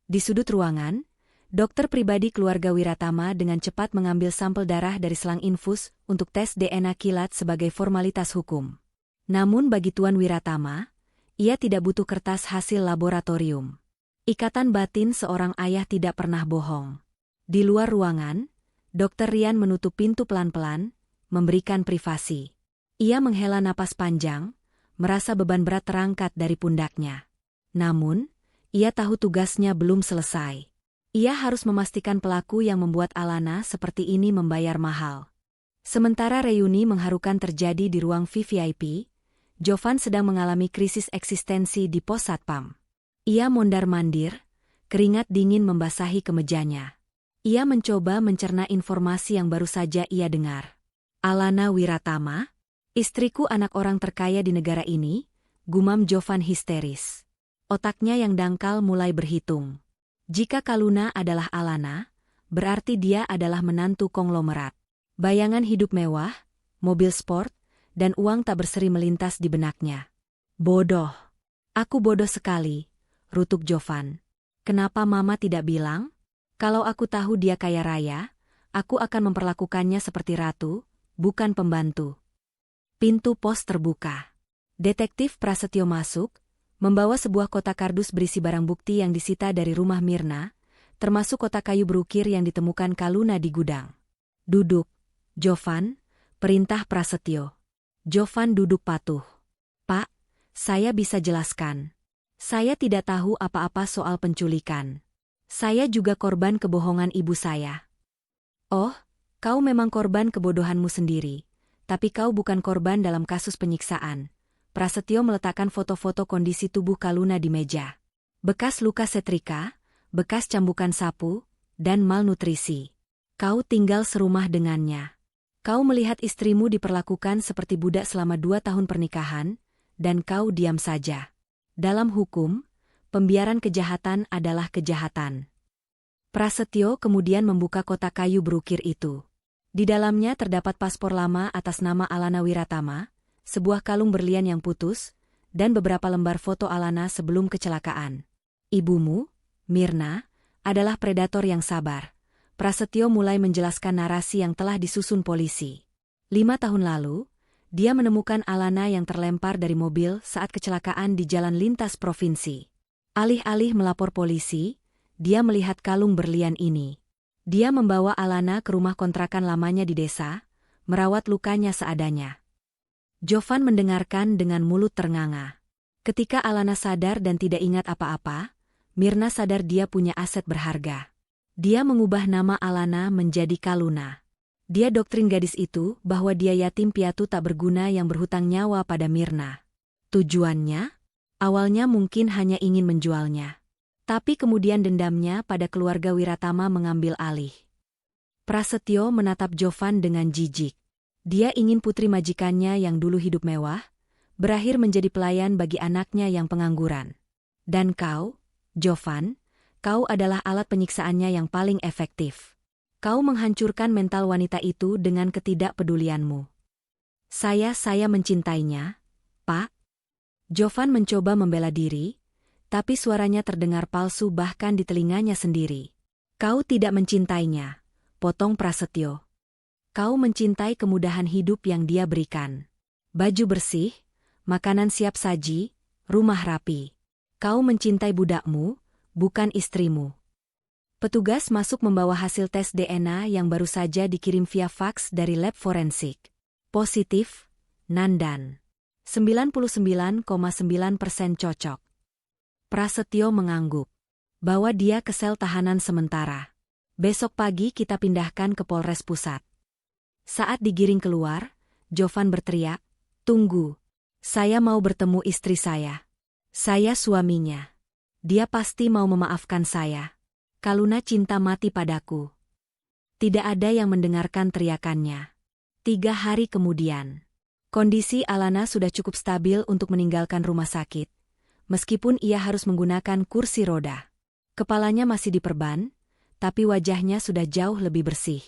Di sudut ruangan, dokter pribadi keluarga Wiratama dengan cepat mengambil sampel darah dari selang infus untuk tes DNA kilat sebagai formalitas hukum. Namun bagi Tuan Wiratama, ia tidak butuh kertas hasil laboratorium. Ikatan batin seorang ayah tidak pernah bohong. Di luar ruangan, Dr. Rian menutup pintu pelan-pelan, memberikan privasi. Ia menghela napas panjang, merasa beban berat terangkat dari pundaknya. Namun, ia tahu tugasnya belum selesai. Ia harus memastikan pelaku yang membuat Alana seperti ini membayar mahal. Sementara reuni mengharukan terjadi di ruang VVIP, Jovan sedang mengalami krisis eksistensi di pos satpam. Ia mondar-mandir, keringat dingin membasahi kemejanya. Ia mencoba mencerna informasi yang baru saja ia dengar. Alana Wiratama, istriku anak orang terkaya di negara ini, gumam Jovan histeris. Otaknya yang dangkal mulai berhitung. Jika Kaluna adalah Alana, berarti dia adalah menantu konglomerat. Bayangan hidup mewah, mobil sport, dan uang tak berseri melintas di benaknya. Bodoh. Aku bodoh sekali, rutuk Jovan. Kenapa Mama tidak bilang? Kalau aku tahu dia kaya raya, aku akan memperlakukannya seperti ratu, bukan pembantu. Pintu pos terbuka. Detektif Prasetyo masuk, membawa sebuah kotak kardus berisi barang bukti yang disita dari rumah Mirna, termasuk kotak kayu berukir yang ditemukan Kaluna di gudang. Duduk, Jovan, perintah Prasetyo. Jovan duduk patuh. Pak, saya bisa jelaskan. Saya tidak tahu apa-apa soal penculikan. Saya juga korban kebohongan ibu saya. Oh, kau memang korban kebodohanmu sendiri, tapi kau bukan korban dalam kasus penyiksaan. Prasetyo meletakkan foto-foto kondisi tubuh Kaluna di meja. Bekas luka setrika, bekas cambukan sapu, dan malnutrisi. Kau tinggal serumah dengannya. Kau melihat istrimu diperlakukan seperti budak selama 2 tahun pernikahan, dan kau diam saja. Dalam hukum, pembiaran kejahatan adalah kejahatan. Prasetyo kemudian membuka kotak kayu berukir itu. Di dalamnya terdapat paspor lama atas nama Alana Wiratama, sebuah kalung berlian yang putus, dan beberapa lembar foto Alana sebelum kecelakaan. Ibumu, Mirna, adalah predator yang sabar. Prasetyo mulai menjelaskan narasi yang telah disusun polisi. 5 tahun lalu, dia menemukan Alana yang terlempar dari mobil saat kecelakaan di jalan lintas provinsi. Alih-alih melapor polisi, dia melihat kalung berlian ini. Dia membawa Alana ke rumah kontrakan lamanya di desa, merawat lukanya seadanya. Jovan mendengarkan dengan mulut ternganga. Ketika Alana sadar dan tidak ingat apa-apa, Mirna sadar dia punya aset berharga. Dia mengubah nama Alana menjadi Kaluna. Dia doktrin gadis itu bahwa dia yatim piatu tak berguna yang berhutang nyawa pada Mirna. Tujuannya? Awalnya mungkin hanya ingin menjualnya. Tapi kemudian dendamnya pada keluarga Wiratama mengambil alih. Prasetyo menatap Jovan dengan jijik. Dia ingin putri majikannya yang dulu hidup mewah, berakhir menjadi pelayan bagi anaknya yang pengangguran. Dan kau, Jovan, kau adalah alat penyiksaannya yang paling efektif. Kau menghancurkan mental wanita itu dengan ketidakpedulianmu. Saya mencintainya, Pak. Jovan mencoba membela diri, tapi suaranya terdengar palsu bahkan di telinganya sendiri. Kau tidak mencintainya, potong Prasetyo. Kau mencintai kemudahan hidup yang dia berikan. Baju bersih, makanan siap saji, rumah rapi. Kau mencintai budakmu, bukan istrimu. Petugas masuk membawa hasil tes DNA yang baru saja dikirim via faks dari lab forensik. Positif, Nandan. 99,9% cocok. Prasetyo mengangguk. Bawa dia ke sel tahanan sementara. Besok pagi kita pindahkan ke Polres Pusat. Saat digiring keluar, Jovan berteriak, "Tunggu. Saya mau bertemu istri saya. Saya suaminya. Dia pasti mau memaafkan saya. Kaluna cinta mati padaku." Tidak ada yang mendengarkan teriakannya. 3 hari kemudian, kondisi Alana sudah cukup stabil untuk meninggalkan rumah sakit, meskipun ia harus menggunakan kursi roda. Kepalanya masih diperban, tapi wajahnya sudah jauh lebih bersih.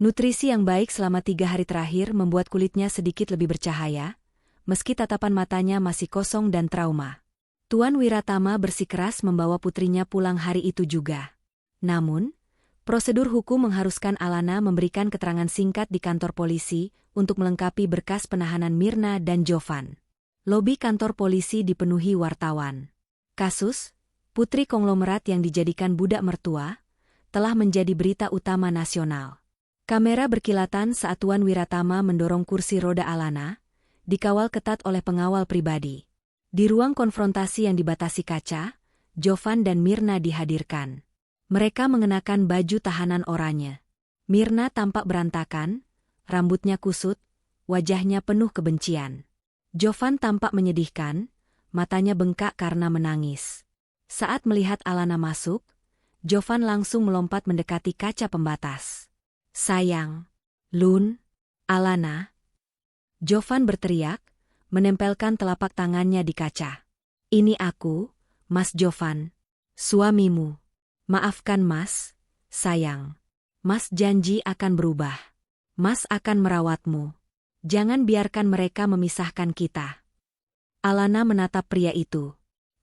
Nutrisi yang baik selama 3 hari terakhir membuat kulitnya sedikit lebih bercahaya, meski tatapan matanya masih kosong dan trauma. Tuan Wiratama bersikeras membawa putrinya pulang hari itu juga. Namun, prosedur hukum mengharuskan Alana memberikan keterangan singkat di kantor polisi untuk melengkapi berkas penahanan Mirna dan Jovan. Lobi kantor polisi dipenuhi wartawan. Kasus, putri konglomerat yang dijadikan budak mertua, telah menjadi berita utama nasional. Kamera berkilatan saat Tuan Wiratama mendorong kursi roda Alana, dikawal ketat oleh pengawal pribadi. Di ruang konfrontasi yang dibatasi kaca, Jovan dan Mirna dihadirkan. Mereka mengenakan baju tahanan oranye. Mirna tampak berantakan, rambutnya kusut, wajahnya penuh kebencian. Jovan tampak menyedihkan, matanya bengkak karena menangis. Saat melihat Alana masuk, Jovan langsung melompat mendekati kaca pembatas. "Sayang, Lun, Alana." Jovan berteriak, menempelkan telapak tangannya di kaca. "Ini aku, Mas Jovan, suamimu. Maafkan Mas, sayang. Mas janji akan berubah. Mas akan merawatmu. Jangan biarkan mereka memisahkan kita." Alana menatap pria itu.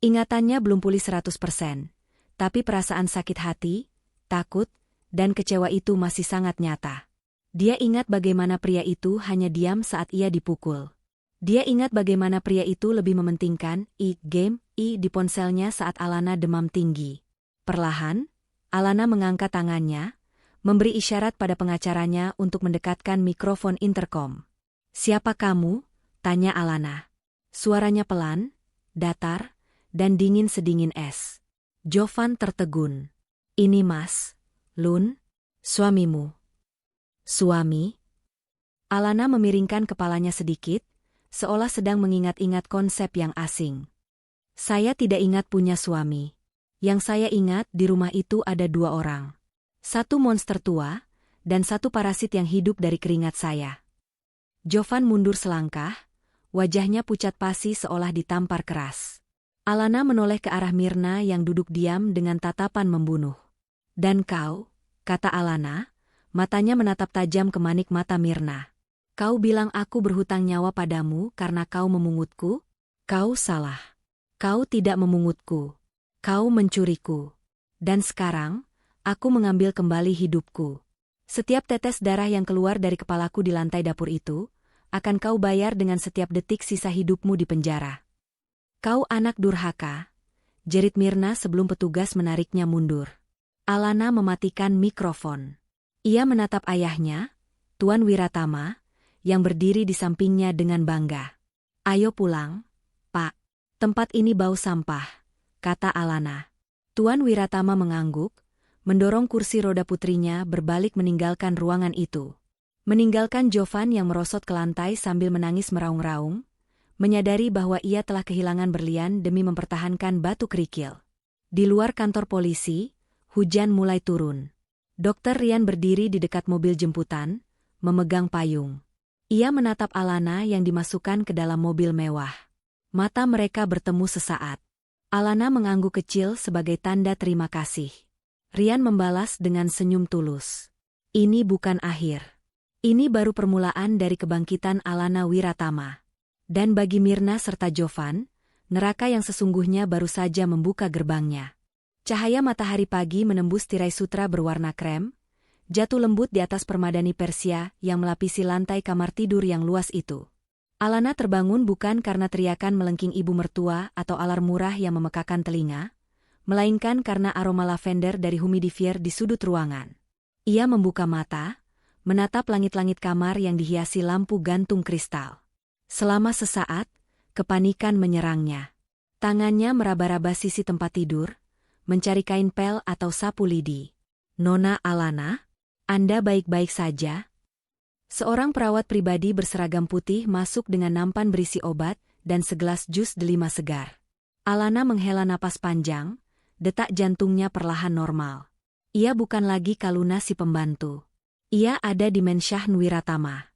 Ingatannya belum pulih 100%, tapi perasaan sakit hati, takut, dan kecewa itu masih sangat nyata. Dia ingat bagaimana pria itu hanya diam saat ia dipukul. Dia ingat bagaimana pria itu lebih mementingkan game di ponselnya saat Alana demam tinggi. Perlahan, Alana mengangkat tangannya, memberi isyarat pada pengacaranya untuk mendekatkan mikrofon interkom. "Siapa kamu?" tanya Alana. Suaranya pelan, datar, dan dingin sedingin es. Jovan tertegun. "Ini Mas, Lun, suamimu." "Suami?" Alana memiringkan kepalanya sedikit, seolah sedang mengingat-ingat konsep yang asing. "Saya tidak ingat punya suami. Yang saya ingat di rumah itu ada 2 orang. Satu monster tua, dan satu parasit yang hidup dari keringat saya." Jovan mundur selangkah, wajahnya pucat pasi seolah ditampar keras. Alana menoleh ke arah Mirna yang duduk diam dengan tatapan membunuh. "Dan kau?" kata Alana, matanya menatap tajam ke manik mata Mirna. "Kau bilang aku berhutang nyawa padamu karena kau memungutku? Kau salah. Kau tidak memungutku. Kau mencuriku. Dan sekarang, Aku mengambil kembali hidupku. Setiap tetes darah yang keluar dari kepalaku di lantai dapur itu, akan kau bayar dengan setiap detik sisa hidupmu di penjara. Kau anak durhaka, jerit Mirna sebelum petugas menariknya mundur. Alana mematikan mikrofon. Ia menatap ayahnya, Tuan Wiratama, yang berdiri di sampingnya dengan bangga. Ayo pulang, Pak. Tempat ini bau sampah, kata Alana. Tuan Wiratama mengangguk, mendorong kursi roda putrinya berbalik meninggalkan ruangan itu. Meninggalkan Jovan yang merosot ke lantai sambil menangis meraung-raung, menyadari bahwa ia telah kehilangan berlian demi mempertahankan batu kerikil. Di luar kantor polisi, hujan mulai turun. Dokter Rian berdiri di dekat mobil jemputan, memegang payung. Ia menatap Alana yang dimasukkan ke dalam mobil mewah. Mata mereka bertemu sesaat. Alana mengangguk kecil sebagai tanda terima kasih. Rian membalas dengan senyum tulus. Ini bukan akhir. Ini baru permulaan dari kebangkitan Alana Wiratama. Dan bagi Mirna serta Jovan, neraka yang sesungguhnya baru saja membuka gerbangnya. Cahaya matahari pagi menembus tirai sutra berwarna krem, jatuh lembut di atas permadani Persia yang melapisi lantai kamar tidur yang luas itu. Alana terbangun bukan karena teriakan melengking ibu mertua atau alarm murah yang memekakan telinga, melainkan karena aroma lavender dari humidifier di sudut ruangan. Ia membuka mata, menatap langit-langit kamar yang dihiasi lampu gantung kristal. Selama sesaat, kepanikan menyerangnya. Tangannya meraba-raba sisi tempat tidur, mencari kain pel atau sapu lidi. Nona Alana, Anda baik-baik saja? Seorang perawat pribadi berseragam putih masuk dengan nampan berisi obat dan segelas jus delima segar. Alana menghela napas panjang, detak jantungnya perlahan normal. Ia bukan lagi Kaluna si pembantu. Ia ada di Mensyah Wiratama.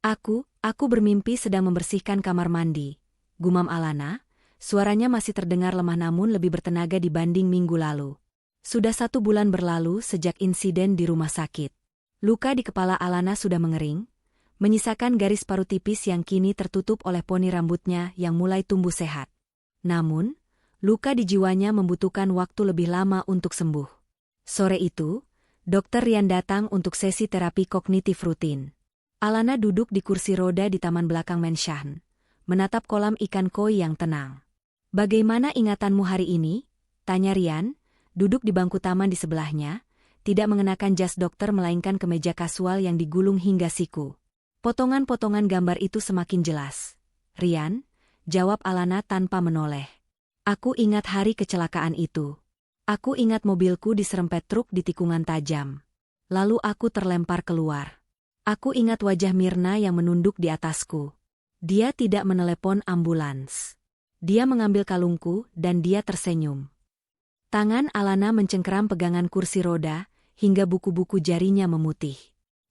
Aku bermimpi sedang membersihkan kamar mandi, gumam Alana, suaranya masih terdengar lemah namun lebih bertenaga dibanding minggu lalu. Sudah 1 bulan berlalu sejak insiden di rumah sakit. Luka di kepala Alana sudah mengering, menyisakan garis paru tipis yang kini tertutup oleh poni rambutnya yang mulai tumbuh sehat. Namun, luka di jiwanya membutuhkan waktu lebih lama untuk sembuh. Sore itu, Dokter Rian datang untuk sesi terapi kognitif rutin. Alana duduk di kursi roda di taman belakang Mensyah, menatap kolam ikan koi yang tenang. Bagaimana ingatanmu hari ini? Tanya Rian, duduk di bangku taman di sebelahnya, tidak mengenakan jas dokter melainkan kemeja kasual yang digulung hingga siku. Potongan-potongan gambar itu semakin jelas. Rian, jawab Alana tanpa menoleh. Aku ingat hari kecelakaan itu. Aku ingat mobilku diserempet truk di tikungan tajam. Lalu aku terlempar keluar. Aku ingat wajah Mirna yang menunduk di atasku. Dia tidak menelepon ambulans. Dia mengambil kalungku dan dia tersenyum. Tangan Alana mencengkeram pegangan kursi roda, hingga buku-buku jarinya memutih.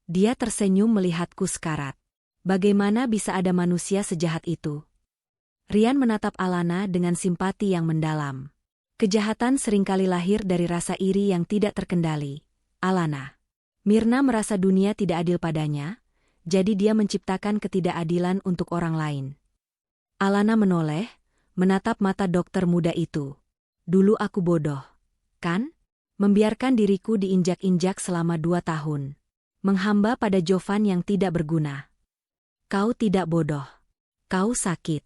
Dia tersenyum melihatku sekarat. Bagaimana bisa ada manusia sejahat itu? Rian menatap Alana dengan simpati yang mendalam. Kejahatan seringkali lahir dari rasa iri yang tidak terkendali. Alana. Mirna merasa dunia tidak adil padanya, jadi dia menciptakan ketidakadilan untuk orang lain. Alana menoleh, menatap mata dokter muda itu. Dulu aku bodoh, kan? Membiarkan diriku diinjak-injak selama 2 tahun. Menghamba pada Jovan yang tidak berguna. Kau tidak bodoh. Kau sakit.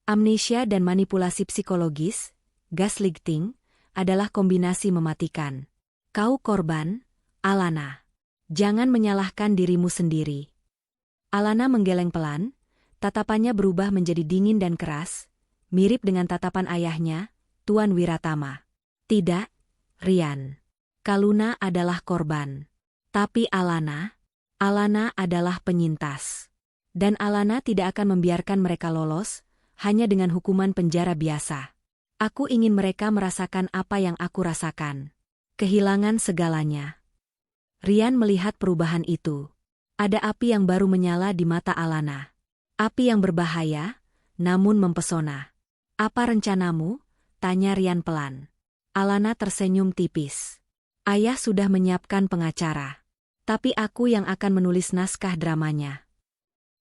Amnesia dan manipulasi psikologis, gaslighting, adalah kombinasi mematikan. Kau korban, Alana. Jangan menyalahkan dirimu sendiri. Alana menggeleng pelan, tatapannya berubah menjadi dingin dan keras, mirip dengan tatapan ayahnya, Tuan Wiratama. Tidak, Rian. Kaluna adalah korban. Tapi Alana adalah penyintas. Dan Alana tidak akan membiarkan mereka lolos, hanya dengan hukuman penjara biasa. Aku ingin mereka merasakan apa yang aku rasakan. Kehilangan segalanya. Rian melihat perubahan itu. Ada api yang baru menyala di mata Alana. Api yang berbahaya, namun mempesona. Apa rencanamu? Tanya Rian pelan. Alana tersenyum tipis. Ayah sudah menyiapkan pengacara. Tapi aku yang akan menulis naskah dramanya.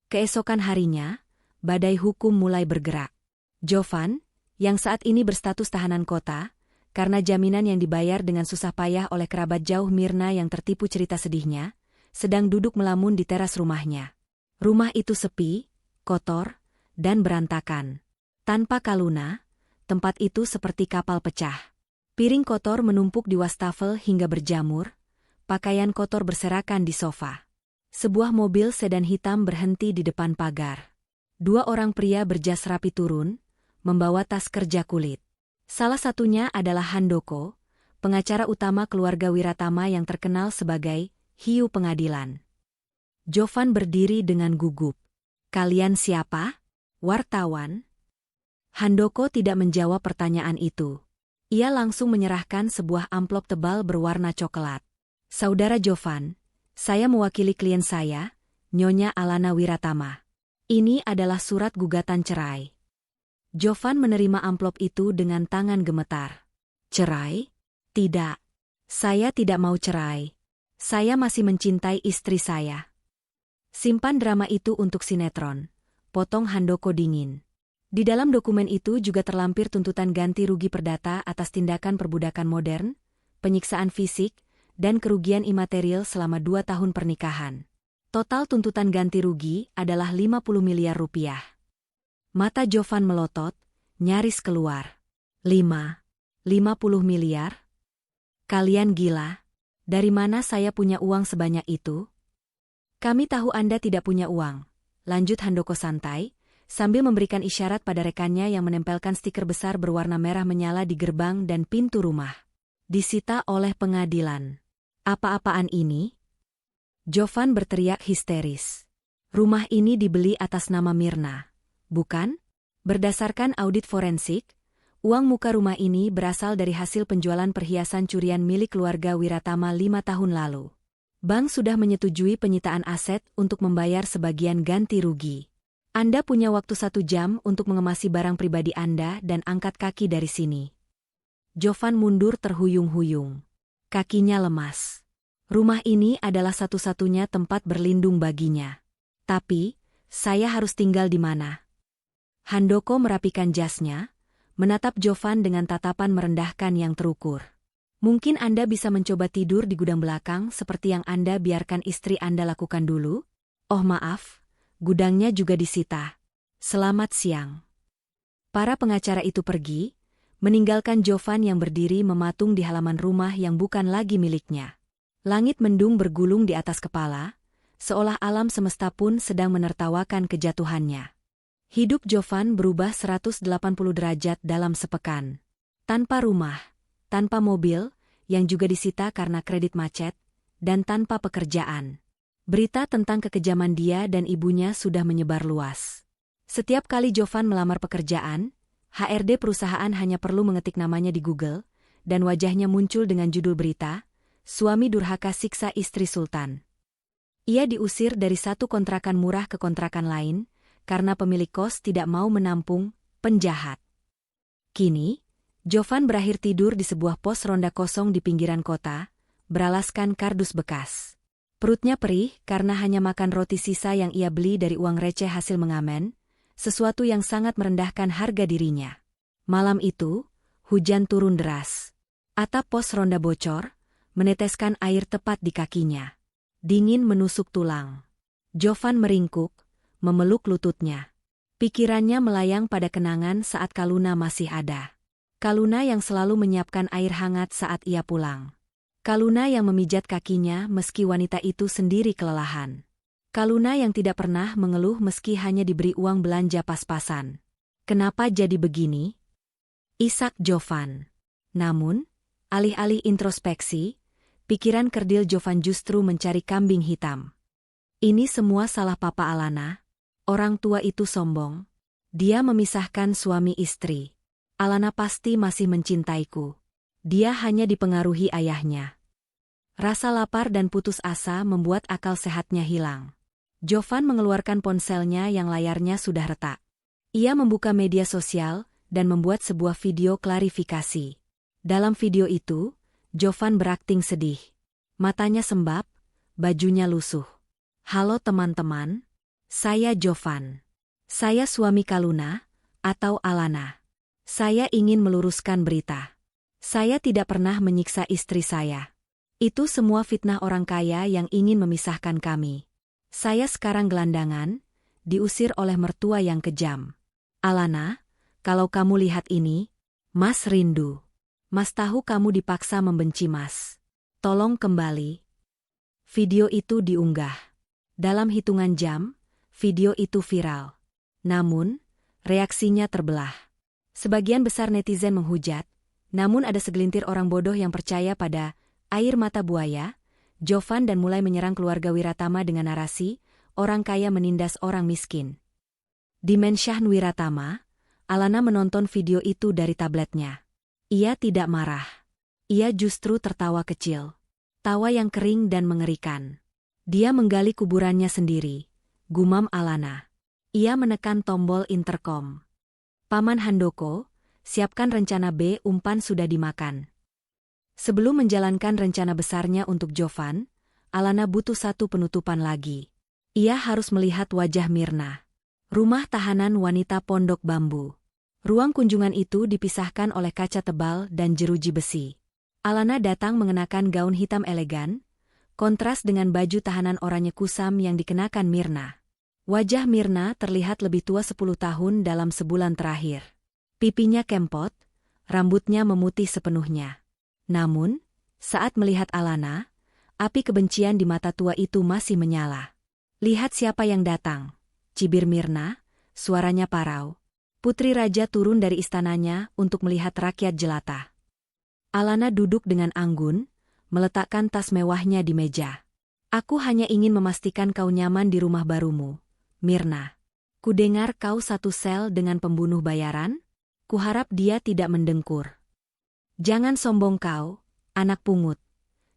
Keesokan harinya, badai hukum mulai bergerak. Jovan, yang saat ini berstatus tahanan kota, karena jaminan yang dibayar dengan susah payah oleh kerabat jauh Mirna yang tertipu cerita sedihnya, sedang duduk melamun di teras rumahnya. Rumah itu sepi, kotor, dan berantakan. Tanpa Kaluna, tempat itu seperti kapal pecah. Piring kotor menumpuk di wastafel hingga berjamur, pakaian kotor berserakan di sofa. Sebuah mobil sedan hitam berhenti di depan pagar. 2 orang pria berjas rapi turun, membawa tas kerja kulit. Salah satunya adalah Handoko, pengacara utama keluarga Wiratama yang terkenal sebagai hiu pengadilan. Jovan berdiri dengan gugup. "Kalian siapa? Wartawan?" Handoko tidak menjawab pertanyaan itu. Ia langsung menyerahkan sebuah amplop tebal berwarna coklat. "Saudara Jovan, saya mewakili klien saya, Nyonya Alana Wiratama. Ini adalah surat gugatan cerai." Jovan menerima amplop itu dengan tangan gemetar. "Cerai? Tidak. Saya tidak mau cerai. Saya masih mencintai istri saya." "Simpan drama itu untuk sinetron," potong Handoko dingin. Di dalam dokumen itu juga terlampir tuntutan ganti rugi perdata atas tindakan perbudakan modern, penyiksaan fisik, dan kerugian imaterial selama 2 tahun pernikahan. Total tuntutan ganti rugi adalah 50 miliar rupiah. Mata Jovan melotot, nyaris keluar. 50 miliar? Kalian gila? Dari mana saya punya uang sebanyak itu?" "Kami tahu Anda tidak punya uang," lanjut Handoko santai, sambil memberikan isyarat pada rekannya yang menempelkan stiker besar berwarna merah menyala di gerbang dan pintu rumah. "Disita oleh pengadilan." "Apa-apaan ini?" Jovan berteriak histeris. "Rumah ini dibeli atas nama Mirna, bukan? Berdasarkan audit forensik, uang muka rumah ini berasal dari hasil penjualan perhiasan curian milik keluarga Wiratama 5 tahun lalu. Bank sudah menyetujui penyitaan aset untuk membayar sebagian ganti rugi. Anda punya waktu 1 jam untuk mengemasi barang pribadi Anda dan angkat kaki dari sini." Jovan mundur terhuyung-huyung. Kakinya lemas. Rumah ini adalah satu-satunya tempat berlindung baginya. "Tapi, saya harus tinggal di mana?" Handoko merapikan jasnya, menatap Jovan dengan tatapan merendahkan yang terukur. "Mungkin Anda bisa mencoba tidur di gudang belakang seperti yang Anda biarkan istri Anda lakukan dulu?" "Oh maaf, gudangnya juga disita. Selamat siang." Para pengacara itu pergi, meninggalkan Jovan yang berdiri mematung di halaman rumah yang bukan lagi miliknya. Langit mendung bergulung di atas kepala, seolah alam semesta pun sedang menertawakan kejatuhannya. Hidup Jovan berubah 180 derajat dalam sepekan. Tanpa rumah, tanpa mobil, yang juga disita karena kredit macet, dan tanpa pekerjaan. Berita tentang kekejaman dia dan ibunya sudah menyebar luas. Setiap kali Jovan melamar pekerjaan, HRD perusahaan hanya perlu mengetik namanya di Google, dan wajahnya muncul dengan judul berita, "Suami durhaka siksa istri Sultan." Ia diusir dari satu kontrakan murah ke kontrakan lain, karena pemilik kos tidak mau menampung penjahat. Kini, Jovan berakhir tidur di sebuah pos ronda kosong di pinggiran kota, beralaskan kardus bekas. Perutnya perih karena hanya makan roti sisa yang ia beli dari uang receh hasil mengamen, sesuatu yang sangat merendahkan harga dirinya. Malam itu, hujan turun deras. Atap pos ronda bocor, meneteskan air tepat di kakinya. Dingin menusuk tulang. Jovan meringkuk, memeluk lututnya. Pikirannya melayang pada kenangan saat Kaluna masih ada. Kaluna yang selalu menyiapkan air hangat saat ia pulang. Kaluna yang memijat kakinya meski wanita itu sendiri kelelahan. Kaluna yang tidak pernah mengeluh meski hanya diberi uang belanja pas-pasan. Kenapa jadi begini? Isak Jovan. Namun, alih-alih introspeksi, pikiran kerdil Jovan justru mencari kambing hitam. Ini semua salah Papa Alana. Orang tua itu sombong. Dia memisahkan suami istri. Alana pasti masih mencintaiku. Dia hanya dipengaruhi ayahnya. Rasa lapar dan putus asa membuat akal sehatnya hilang. Jovan mengeluarkan ponselnya yang layarnya sudah retak. Ia membuka media sosial dan membuat sebuah video klarifikasi. Dalam video itu, Jovan berakting sedih. Matanya sembab, bajunya lusuh. "Halo teman-teman, saya Jovan. Saya suami Kaluna, atau Alana. Saya ingin meluruskan berita. Saya tidak pernah menyiksa istri saya. Itu semua fitnah orang kaya yang ingin memisahkan kami. Saya sekarang gelandangan, diusir oleh mertua yang kejam. Alana, kalau kamu lihat ini, Mas rindu. Mas tahu kamu dipaksa membenci Mas. Tolong kembali. Video itu diunggah. Dalam hitungan jam, video itu viral. Namun, reaksinya terbelah. Sebagian besar netizen menghujat, namun ada segelintir orang bodoh yang percaya pada air mata buaya, Jovan dan mulai menyerang keluarga Wiratama dengan narasi, orang kaya menindas orang miskin. Di Mensyah Wiratama, Alana menonton video itu dari tabletnya. Ia tidak marah. Ia justru tertawa kecil. Tawa yang kering dan mengerikan. Dia menggali kuburannya sendiri, gumam Alana. Ia menekan tombol interkom. Paman Handoko, siapkan rencana B, umpan sudah dimakan. Sebelum menjalankan rencana besarnya untuk Jovan, Alana butuh satu penutupan lagi. Ia harus melihat wajah Mirna. Rumah tahanan wanita Pondok Bambu. Ruang kunjungan itu dipisahkan oleh kaca tebal dan jeruji besi. Alana datang mengenakan gaun hitam elegan, kontras dengan baju tahanan oranye kusam yang dikenakan Mirna. Wajah Mirna terlihat lebih tua 10 tahun dalam sebulan terakhir. Pipinya kempot, rambutnya memutih sepenuhnya. Namun, saat melihat Alana, api kebencian di mata tua itu masih menyala. Lihat siapa yang datang, cibir Mirna, suaranya parau. Putri Raja turun dari istananya untuk melihat rakyat jelata. Alana duduk dengan anggun, meletakkan tas mewahnya di meja. Aku hanya ingin memastikan kau nyaman di rumah barumu, Mirna. Kudengar kau satu sel dengan pembunuh bayaran? Kuharap dia tidak mendengkur. Jangan sombong kau, anak pungut.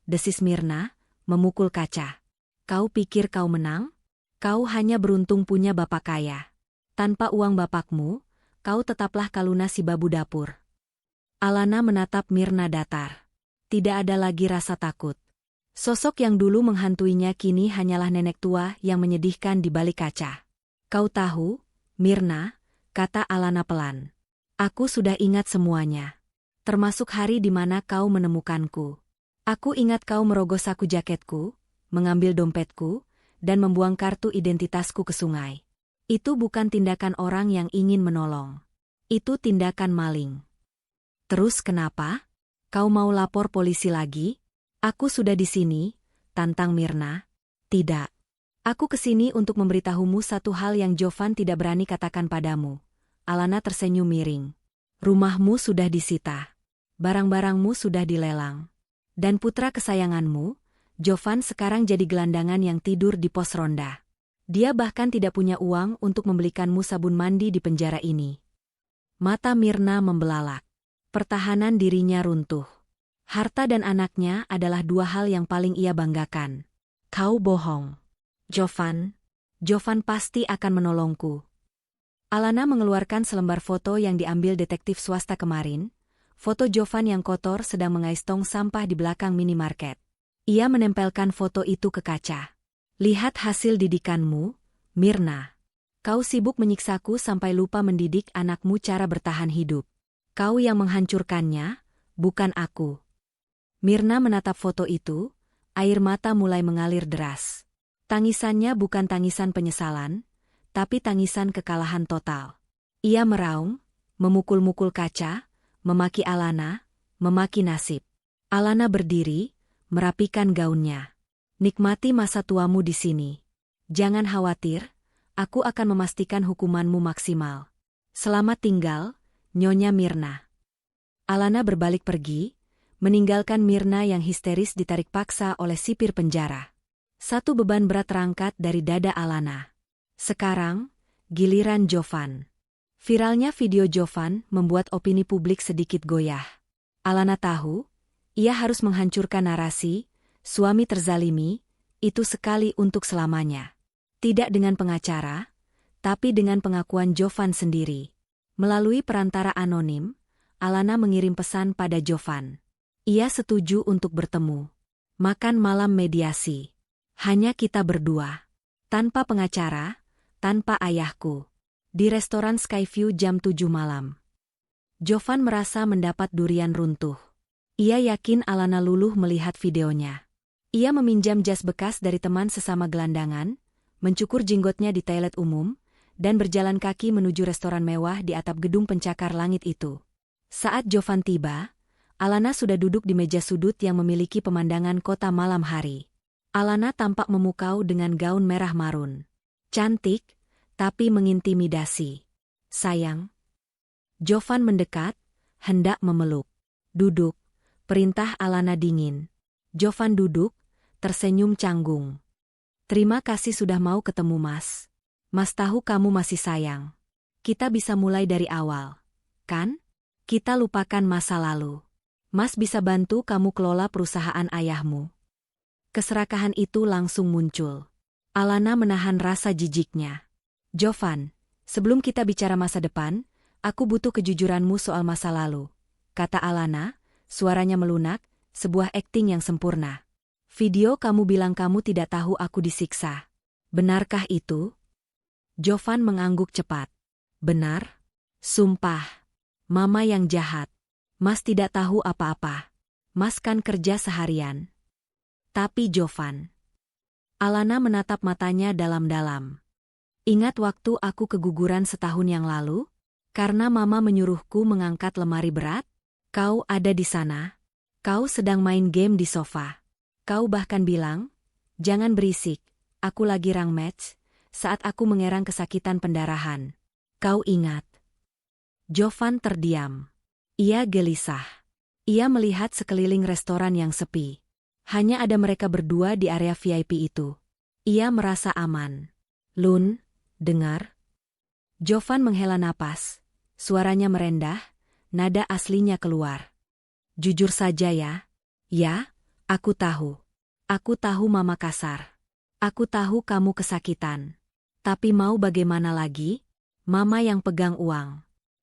Desis Mirna, memukul kaca. Kau pikir kau menang? Kau hanya beruntung punya bapak kaya. Tanpa uang bapakmu, kau tetaplah kaluna si babu dapur. Alana menatap Mirna datar. Tidak ada lagi rasa takut. Sosok yang dulu menghantuinya kini hanyalah nenek tua yang menyedihkan di balik kaca. Kau tahu, Mirna, kata Alana pelan. Aku sudah ingat semuanya. Termasuk hari di mana kau menemukanku. Aku ingat kau merogoh saku jaketku, mengambil dompetku, dan membuang kartu identitasku ke sungai. Itu bukan tindakan orang yang ingin menolong. Itu tindakan maling. Terus kenapa? Kau mau lapor polisi lagi? Aku sudah di sini, tantang Mirna. Tidak. Aku kesini untuk memberitahumu satu hal yang Jovan tidak berani katakan padamu. Alana tersenyum miring. Rumahmu sudah disita. Barang-barangmu sudah dilelang. Dan putra kesayanganmu, Jovan sekarang jadi gelandangan yang tidur di pos ronda. Dia bahkan tidak punya uang untuk membelikanmu sabun mandi di penjara ini. Mata Mirna membelalak. Pertahanan dirinya runtuh. Harta dan anaknya adalah dua hal yang paling ia banggakan. Kau bohong. Jovan pasti akan menolongku. Alana mengeluarkan selembar foto yang diambil detektif swasta kemarin. Foto Jovan yang kotor sedang mengais tong sampah di belakang minimarket. Ia menempelkan foto itu ke kaca. Lihat hasil didikanmu, Mirna. Kau sibuk menyiksaku sampai lupa mendidik anakmu cara bertahan hidup. Kau yang menghancurkannya, bukan aku. Mirna menatap foto itu, air mata mulai mengalir deras. Tangisannya bukan tangisan penyesalan, tapi tangisan kekalahan total. Ia meraung, memukul-mukul kaca, memaki Alana, memaki nasib. Alana berdiri, merapikan gaunnya. Nikmati masa tuamu di sini. Jangan khawatir, aku akan memastikan hukumanmu maksimal. Selamat tinggal, Nyonya Mirna. Alana berbalik pergi, meninggalkan Mirna yang histeris ditarik paksa oleh sipir penjara. Satu beban berat terangkat dari dada Alana. Sekarang, giliran Jovan. Viralnya video Jovan membuat opini publik sedikit goyah. Alana tahu, ia harus menghancurkan narasi, suami terzalimi, itu sekali untuk selamanya. Tidak dengan pengacara, tapi dengan pengakuan Jovan sendiri. Melalui perantara anonim, Alana mengirim pesan pada Jovan. Ia setuju untuk bertemu. Makan malam mediasi. Hanya kita berdua. Tanpa pengacara, tanpa ayahku. Di restoran Skyview jam 7 malam. Jovan merasa mendapat durian runtuh. Ia yakin Alana luluh melihat videonya. Ia meminjam jas bekas dari teman sesama gelandangan, mencukur jenggotnya di toilet umum, dan berjalan kaki menuju restoran mewah di atap gedung pencakar langit itu. Saat Jovan tiba, Alana sudah duduk di meja sudut yang memiliki pemandangan kota malam hari. Alana tampak memukau dengan gaun merah marun. Cantik, tapi mengintimidasi. Sayang. Jovan mendekat, hendak memeluk. Duduk, perintah Alana dingin. Jovan duduk, tersenyum canggung. Terima kasih sudah mau ketemu Mas. Mas tahu kamu masih sayang. Kita bisa mulai dari awal, kan? Kita lupakan masa lalu. Mas bisa bantu kamu kelola perusahaan ayahmu. Keserakahan itu langsung muncul. Alana menahan rasa jijiknya. Jovan, sebelum kita bicara masa depan, aku butuh kejujuranmu soal masa lalu, kata Alana, suaranya melunak, sebuah akting yang sempurna. Video kamu bilang kamu tidak tahu aku disiksa. Benarkah itu? Jovan mengangguk cepat. Benar? Sumpah. Mama yang jahat. Mas tidak tahu apa-apa. Mas kan kerja seharian. Tapi Jovan. Alana menatap matanya dalam-dalam. Ingat waktu aku keguguran setahun yang lalu? Karena mama menyuruhku mengangkat lemari berat? Kau ada di sana. Kau sedang main game di sofa. Kau bahkan bilang, jangan berisik, aku lagi rang match, saat aku mengerang kesakitan pendarahan. Kau ingat? Jovan terdiam. Ia gelisah. Ia melihat sekeliling restoran yang sepi. Hanya ada mereka berdua di area VIP itu. Ia merasa aman. Lun, dengar? Jovan menghela napas. Suaranya merendah, nada aslinya keluar. Jujur saja ya. Ya, aku tahu. Aku tahu mama kasar. Aku tahu kamu kesakitan. Tapi mau bagaimana lagi? Mama yang pegang uang.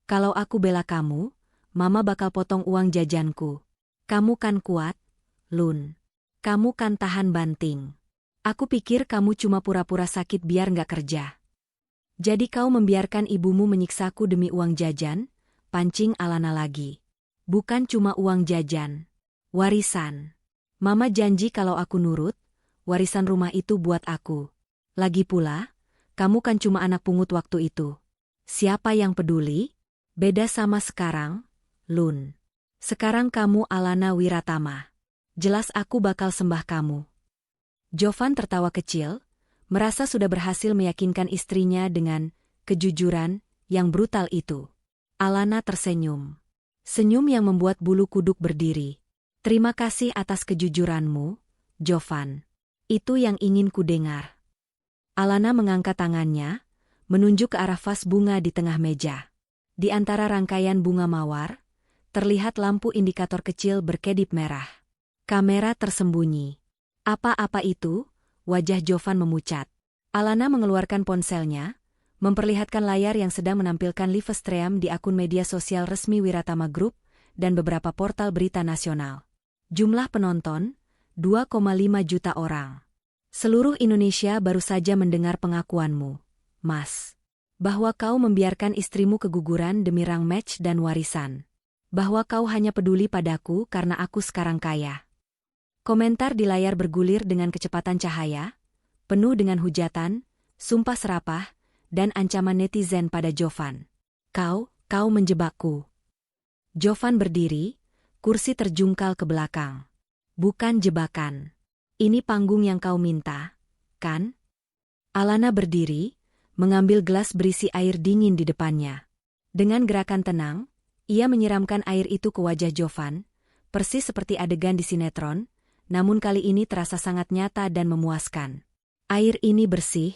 Kalau aku bela kamu, mama bakal potong uang jajanku. Kamu kan kuat, Lun. Kamu kan tahan banting. Aku pikir kamu cuma pura-pura sakit biar nggak kerja. Jadi kau membiarkan ibumu menyiksaku demi uang jajan? Pancing Alana lagi. Bukan cuma uang jajan. Warisan. Mama janji kalau aku nurut, warisan rumah itu buat aku. Lagi pula, kamu kan cuma anak pungut waktu itu. Siapa yang peduli? Beda sama sekarang, Lun. Sekarang kamu Alana Wiratama. Jelas aku bakal sembah kamu. Jovan tertawa kecil, merasa sudah berhasil meyakinkan istrinya dengan kejujuran yang brutal itu. Alana tersenyum. Senyum yang membuat bulu kuduk berdiri. Terima kasih atas kejujuranmu, Jovan. Itu yang ingin ku dengar. Alana mengangkat tangannya, menunjuk ke arah vas bunga di tengah meja. Di antara rangkaian bunga mawar, terlihat lampu indikator kecil berkedip merah. Kamera tersembunyi. Apa-apa itu? Wajah Jovan memucat. Alana mengeluarkan ponselnya, memperlihatkan layar yang sedang menampilkan live stream di akun media sosial resmi Wiratama Group dan beberapa portal berita nasional. Jumlah penonton, 2,5 juta orang. Seluruh Indonesia baru saja mendengar pengakuanmu, Mas. Bahwa kau membiarkan istrimu keguguran demi rang match dan warisan. Bahwa kau hanya peduli padaku karena aku sekarang kaya. Komentar di layar bergulir dengan kecepatan cahaya, penuh dengan hujatan, sumpah serapah, dan ancaman netizen pada Jovan. Kau menjebakku. Jovan berdiri, kursi terjungkal ke belakang. Bukan jebakan. Ini panggung yang kau minta, kan? Alana berdiri, mengambil gelas berisi air dingin di depannya. Dengan gerakan tenang, ia menyiramkan air itu ke wajah Jovan, persis seperti adegan di sinetron, namun kali ini terasa sangat nyata dan memuaskan. Air ini bersih,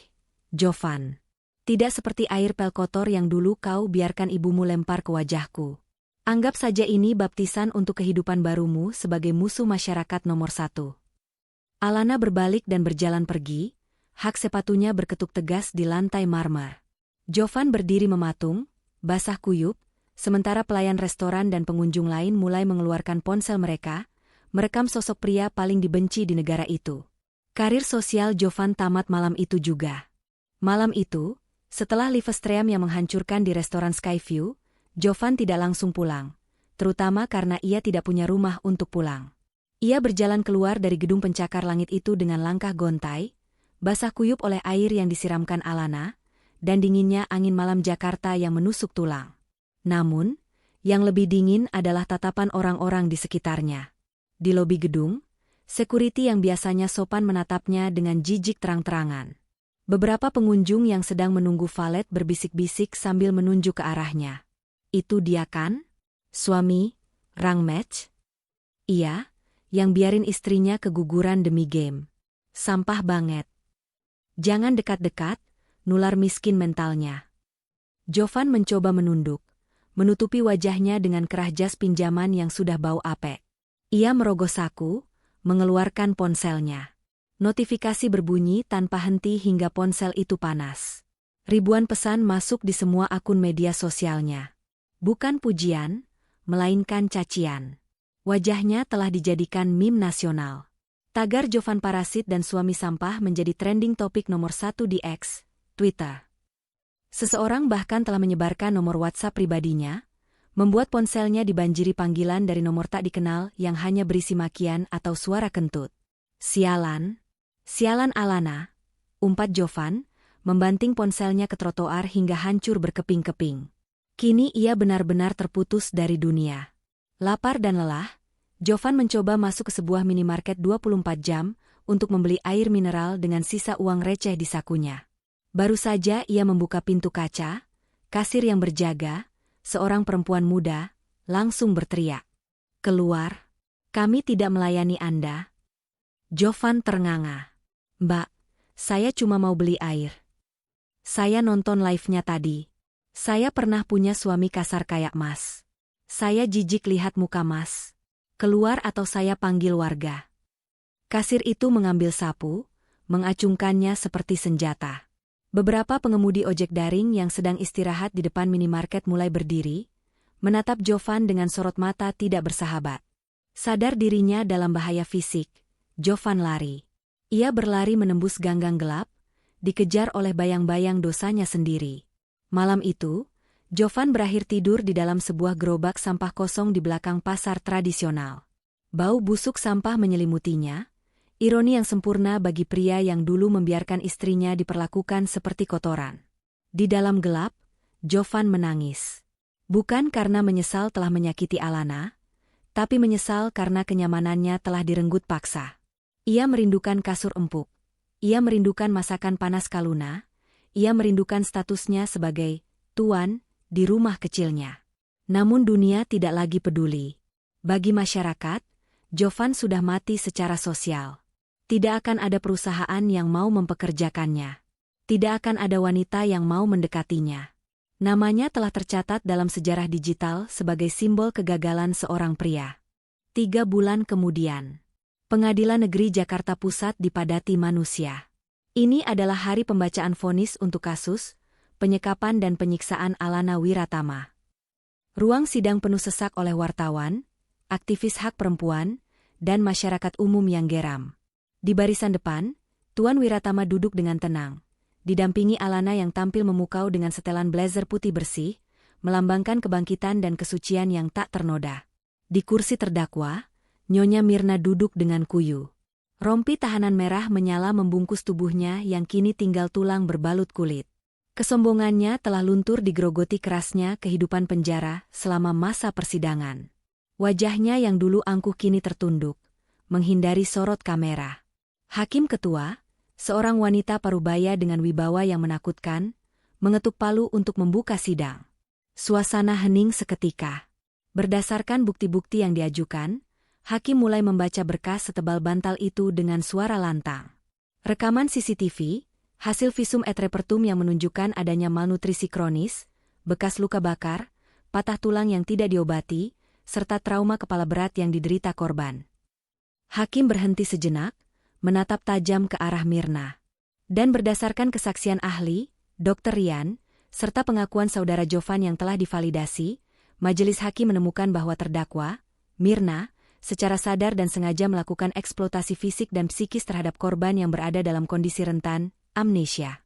Jovan. Tidak seperti air pel kotor yang dulu kau biarkan ibumu lempar ke wajahku. Anggap saja ini baptisan untuk kehidupan barumu sebagai musuh masyarakat nomor 1. Alana berbalik dan berjalan pergi, hak sepatunya berketuk tegas di lantai marmer. Jovan berdiri mematung, basah kuyup, sementara pelayan restoran dan pengunjung lain mulai mengeluarkan ponsel mereka, merekam sosok pria paling dibenci di negara itu. Karir sosial Jovan tamat malam itu juga. Malam itu, setelah live stream yang menghancurkan di restoran Skyview, Jovan tidak langsung pulang, terutama karena ia tidak punya rumah untuk pulang. Ia berjalan keluar dari gedung pencakar langit itu dengan langkah gontai, basah kuyup oleh air yang disiramkan Alana, dan dinginnya angin malam Jakarta yang menusuk tulang. Namun, yang lebih dingin adalah tatapan orang-orang di sekitarnya. Di lobi gedung, security yang biasanya sopan menatapnya dengan jijik terang-terangan. Beberapa pengunjung yang sedang menunggu valet berbisik-bisik sambil menunjuk ke arahnya. "Itu dia kan? Suami, Rangmatch?" "Iya, yang biarin istrinya keguguran demi game. Sampah banget. Jangan dekat-dekat, nular miskin mentalnya." Jovan mencoba menunduk, menutupi wajahnya dengan kerah jas pinjaman yang sudah bau apek. Ia merogoh saku, mengeluarkan ponselnya. Notifikasi berbunyi tanpa henti hingga ponsel itu panas. Ribuan pesan masuk di semua akun media sosialnya. Bukan pujian, melainkan cacian. Wajahnya telah dijadikan meme nasional. Tagar Jovan parasit dan suami sampah menjadi trending topik nomor 1 di X, Twitter. Seseorang bahkan telah menyebarkan nomor WhatsApp pribadinya, membuat ponselnya dibanjiri panggilan dari nomor tak dikenal yang hanya berisi makian atau suara kentut. "Sialan. Sialan Alana," umpat Jovan, membanting ponselnya ke trotoar hingga hancur berkeping-keping. Kini ia benar-benar terputus dari dunia. Lapar dan lelah, Jovan mencoba masuk ke sebuah minimarket 24 jam untuk membeli air mineral dengan sisa uang receh di sakunya. Baru saja ia membuka pintu kaca, kasir yang berjaga, seorang perempuan muda, langsung berteriak, "Keluar, kami tidak melayani Anda." Jovan ternganga. "Mbak, saya cuma mau beli air. Saya nonton live-nya tadi. Saya pernah punya suami kasar kayak Mas. Saya jijik lihat muka Mas. Keluar atau saya panggil warga." Kasir itu mengambil sapu, mengacungkannya seperti senjata. Beberapa pengemudi ojek daring yang sedang istirahat di depan minimarket mulai berdiri, menatap Jovan dengan sorot mata tidak bersahabat. Sadar dirinya dalam bahaya fisik, Jovan lari. Ia berlari menembus ganggang gelap, dikejar oleh bayang-bayang dosanya sendiri. Malam itu, Jovan berakhir tidur di dalam sebuah gerobak sampah kosong di belakang pasar tradisional. Bau busuk sampah menyelimutinya, ironi yang sempurna bagi pria yang dulu membiarkan istrinya diperlakukan seperti kotoran. Di dalam gelap, Jovan menangis. Bukan karena menyesal telah menyakiti Alana, tapi menyesal karena kenyamanannya telah direnggut paksa. Ia merindukan kasur empuk. Ia merindukan masakan panas Kaluna. Ia merindukan statusnya sebagai tuan di rumah kecilnya. Namun dunia tidak lagi peduli. Bagi masyarakat, Jovan sudah mati secara sosial. Tidak akan ada perusahaan yang mau mempekerjakannya. Tidak akan ada wanita yang mau mendekatinya. Namanya telah tercatat dalam sejarah digital sebagai simbol kegagalan seorang pria. 3 bulan kemudian, Pengadilan Negeri Jakarta Pusat dipadati manusia. Ini adalah hari pembacaan vonis untuk kasus penyekapan dan penyiksaan Alana Wiratama. Ruang sidang penuh sesak oleh wartawan, aktivis hak perempuan, dan masyarakat umum yang geram. Di barisan depan, Tuan Wiratama duduk dengan tenang, didampingi Alana yang tampil memukau dengan setelan blazer putih bersih, melambangkan kebangkitan dan kesucian yang tak ternoda. Di kursi terdakwa, Nyonya Mirna duduk dengan kuyu. Rompi tahanan merah menyala membungkus tubuhnya yang kini tinggal tulang berbalut kulit. Kesombongannya telah luntur digerogoti kerasnya kehidupan penjara selama masa persidangan. Wajahnya yang dulu angkuh kini tertunduk, menghindari sorot kamera. Hakim ketua, seorang wanita parubaya dengan wibawa yang menakutkan, mengetuk palu untuk membuka sidang. Suasana hening seketika. Berdasarkan bukti-bukti yang diajukan, hakim mulai membaca berkas setebal bantal itu dengan suara lantang. Rekaman CCTV, hasil visum et repertum yang menunjukkan adanya malnutrisi kronis, bekas luka bakar, patah tulang yang tidak diobati, serta trauma kepala berat yang diderita korban. Hakim berhenti sejenak, menatap tajam ke arah Mirna. Dan berdasarkan kesaksian ahli, Dr. Rian, serta pengakuan saudara Jovan yang telah divalidasi, majelis hakim menemukan bahwa terdakwa, Mirna, secara sadar dan sengaja melakukan eksploitasi fisik dan psikis terhadap korban yang berada dalam kondisi rentan, amnesia.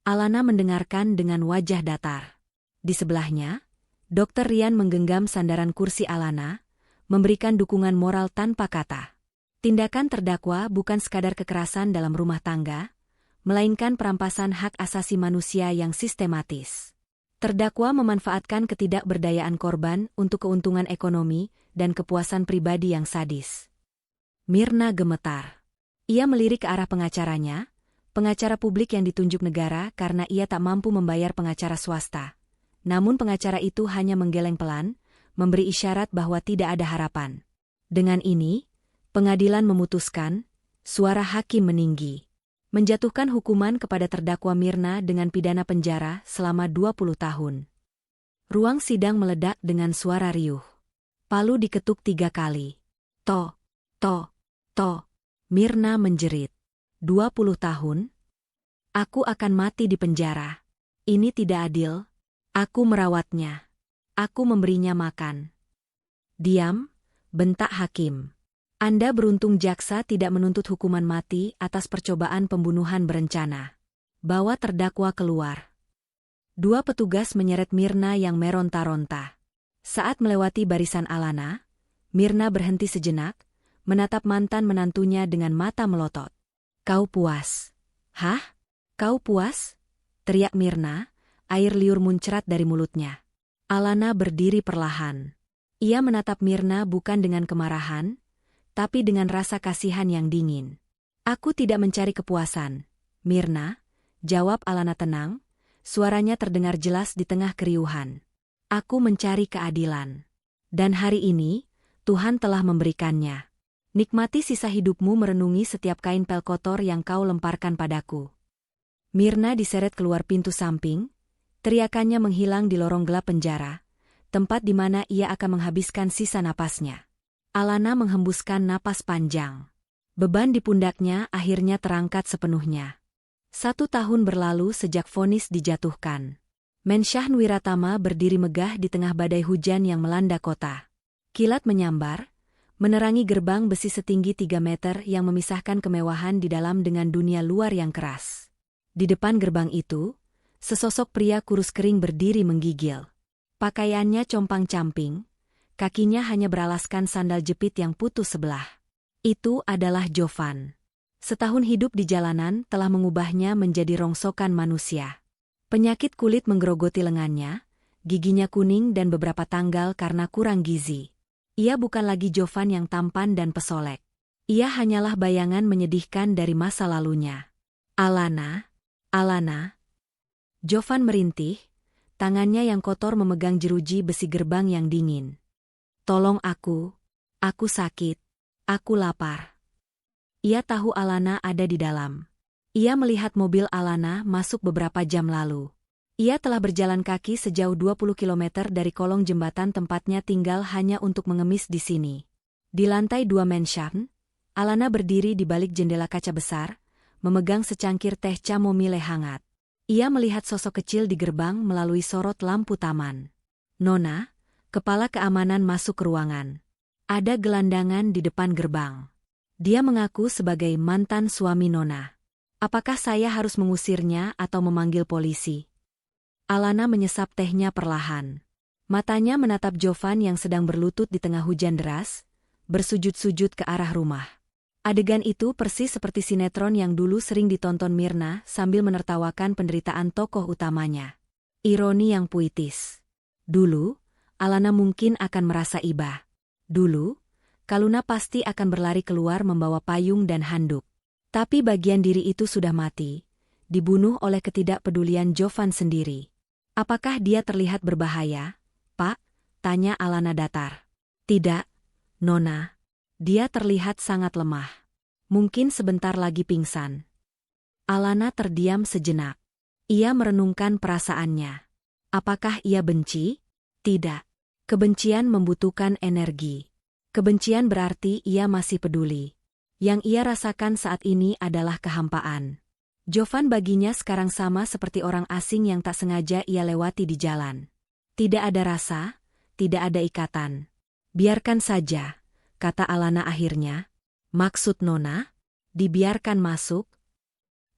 Alana mendengarkan dengan wajah datar. Di sebelahnya, Dokter Rian menggenggam sandaran kursi Alana, memberikan dukungan moral tanpa kata. Tindakan terdakwa bukan sekadar kekerasan dalam rumah tangga, melainkan perampasan hak asasi manusia yang sistematis. Terdakwa memanfaatkan ketidakberdayaan korban untuk keuntungan ekonomi dan kepuasan pribadi yang sadis. Mirna gemetar. Ia melirik ke arah pengacaranya, pengacara publik yang ditunjuk negara karena ia tak mampu membayar pengacara swasta. Namun pengacara itu hanya menggeleng pelan, memberi isyarat bahwa tidak ada harapan. Dengan ini, pengadilan memutuskan, suara hakim meninggi, menjatuhkan hukuman kepada terdakwa Mirna dengan pidana penjara selama 20 tahun. Ruang sidang meledak dengan suara riuh. Palu diketuk 3 kali. To, to, to. Mirna menjerit. 20 tahun? Aku akan mati di penjara. Ini tidak adil. Aku merawatnya. Aku memberinya makan. Diam, bentak hakim. Anda beruntung jaksa tidak menuntut hukuman mati atas percobaan pembunuhan berencana. Bawa terdakwa keluar. 2 petugas menyeret Mirna yang meronta-ronta. Saat melewati barisan Alana, Mirna berhenti sejenak, menatap mantan menantunya dengan mata melotot. Kau puas? Hah? Kau puas? Teriak Mirna, air liur muncrat dari mulutnya. Alana berdiri perlahan. Ia menatap Mirna bukan dengan kemarahan, tapi dengan rasa kasihan yang dingin. Aku tidak mencari kepuasan, Mirna, jawab Alana tenang, suaranya terdengar jelas di tengah keriuhan. Aku mencari keadilan. Dan hari ini, Tuhan telah memberikannya. Nikmati sisa hidupmu merenungi setiap kain pel kotor yang kau lemparkan padaku. Mirna diseret keluar pintu samping, teriakannya menghilang di lorong gelap penjara, tempat di mana ia akan menghabiskan sisa napasnya. Alana menghembuskan napas panjang. Beban di pundaknya akhirnya terangkat sepenuhnya. 1 tahun berlalu sejak vonis dijatuhkan. Mensyah Wiratama berdiri megah di tengah badai hujan yang melanda kota. Kilat menyambar, menerangi gerbang besi setinggi 3 meter yang memisahkan kemewahan di dalam dengan dunia luar yang keras. Di depan gerbang itu, sesosok pria kurus kering berdiri menggigil. Pakaiannya compang-camping, kakinya hanya beralaskan sandal jepit yang putus sebelah. Itu adalah Jovan. Setahun hidup di jalanan telah mengubahnya menjadi rongsokan manusia. Penyakit kulit menggerogoti lengannya, giginya kuning dan beberapa tanggal karena kurang gizi. Ia bukan lagi Jovan yang tampan dan pesolek. Ia hanyalah bayangan menyedihkan dari masa lalunya. Alana, Alana. Jovan merintih, tangannya yang kotor memegang jeruji besi gerbang yang dingin. Tolong aku sakit, aku lapar. Ia tahu Alana ada di dalam. Ia melihat mobil Alana masuk beberapa jam lalu. Ia telah berjalan kaki sejauh 20 km dari kolong jembatan tempatnya tinggal hanya untuk mengemis di sini. Di lantai 2 Mensyahn, Alana berdiri di balik jendela kaca besar, memegang secangkir teh chamomile hangat. Ia melihat sosok kecil di gerbang melalui sorot lampu taman. Nona, kepala keamanan masuk ke ruangan. Ada gelandangan di depan gerbang. Dia mengaku sebagai mantan suami Nona. Apakah saya harus mengusirnya atau memanggil polisi? Alana menyesap tehnya perlahan. Matanya menatap Jovan yang sedang berlutut di tengah hujan deras, bersujud-sujud ke arah rumah. Adegan itu persis seperti sinetron yang dulu sering ditonton Mirna sambil menertawakan penderitaan tokoh utamanya. Ironi yang puitis. Dulu, Alana mungkin akan merasa iba. Dulu, Kaluna pasti akan berlari keluar membawa payung dan handuk. Tapi bagian diri itu sudah mati, dibunuh oleh ketidakpedulian Jovan sendiri. Apakah dia terlihat berbahaya, Pak? Tanya Alana datar. Tidak, Nona. Dia terlihat sangat lemah. Mungkin sebentar lagi pingsan. Alana terdiam sejenak. Ia merenungkan perasaannya. Apakah ia benci? Tidak. Kebencian membutuhkan energi. Kebencian berarti ia masih peduli. Yang ia rasakan saat ini adalah kehampaan. Jovan baginya sekarang sama seperti orang asing yang tak sengaja ia lewati di jalan. Tidak ada rasa, tidak ada ikatan. Biarkan saja, kata Alana akhirnya. Maksud Nona? Dibiarkan masuk?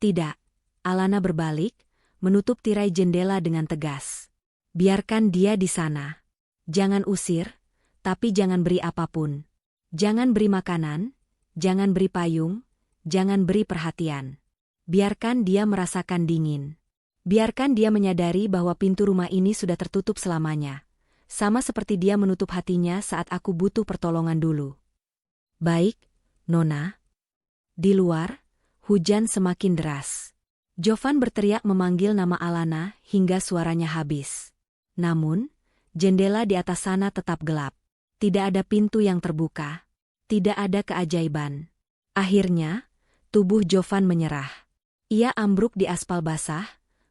Tidak. Alana berbalik, menutup tirai jendela dengan tegas. Biarkan dia di sana. Jangan usir, tapi jangan beri apapun. Jangan beri makanan, jangan beri payung, jangan beri perhatian. Biarkan dia merasakan dingin. Biarkan dia menyadari bahwa pintu rumah ini sudah tertutup selamanya. Sama seperti dia menutup hatinya saat aku butuh pertolongan dulu. Baik, Nona. Di luar, hujan semakin deras. Jovan berteriak memanggil nama Alana hingga suaranya habis. Namun, jendela di atas sana tetap gelap. Tidak ada pintu yang terbuka. Tidak ada keajaiban. Akhirnya, tubuh Jovan menyerah. Ia ambruk di aspal basah,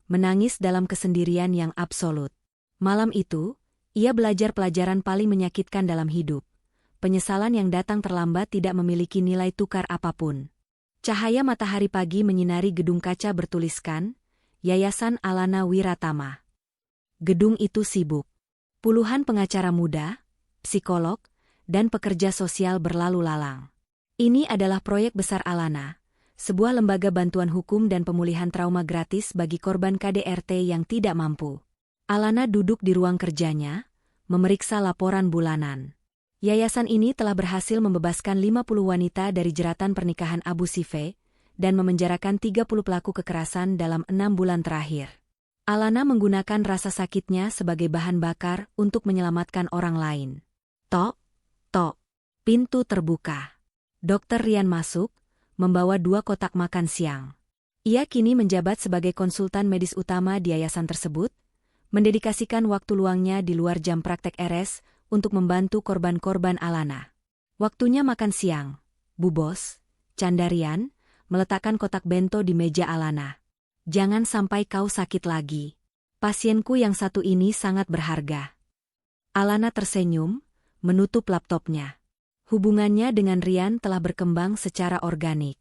menangis dalam kesendirian yang absolut. Malam itu, ia belajar pelajaran paling menyakitkan dalam hidup. Penyesalan yang datang terlambat tidak memiliki nilai tukar apapun. Cahaya matahari pagi menyinari gedung kaca bertuliskan, Yayasan Alana Wiratama. Gedung itu sibuk. Puluhan pengacara muda, psikolog, dan pekerja sosial berlalu lalang. Ini adalah proyek besar Alana, sebuah lembaga bantuan hukum dan pemulihan trauma gratis bagi korban KDRT yang tidak mampu. Alana duduk di ruang kerjanya, memeriksa laporan bulanan. Yayasan ini telah berhasil membebaskan 50 wanita dari jeratan pernikahan abusif dan memenjarakan 30 pelaku kekerasan dalam 6 bulan terakhir. Alana menggunakan rasa sakitnya sebagai bahan bakar untuk menyelamatkan orang lain. Tok, tok. Pintu terbuka. Dokter Rian masuk, membawa 2 kotak makan siang. Ia kini menjabat sebagai konsultan medis utama di yayasan tersebut, mendedikasikan waktu luangnya di luar jam praktek RS untuk membantu korban-korban Alana. Waktunya makan siang. Bu Bos, canda Rian, meletakkan kotak bento di meja Alana. Jangan sampai kau sakit lagi. Pasienku yang satu ini sangat berharga. Alana tersenyum, menutup laptopnya. Hubungannya dengan Rian telah berkembang secara organik.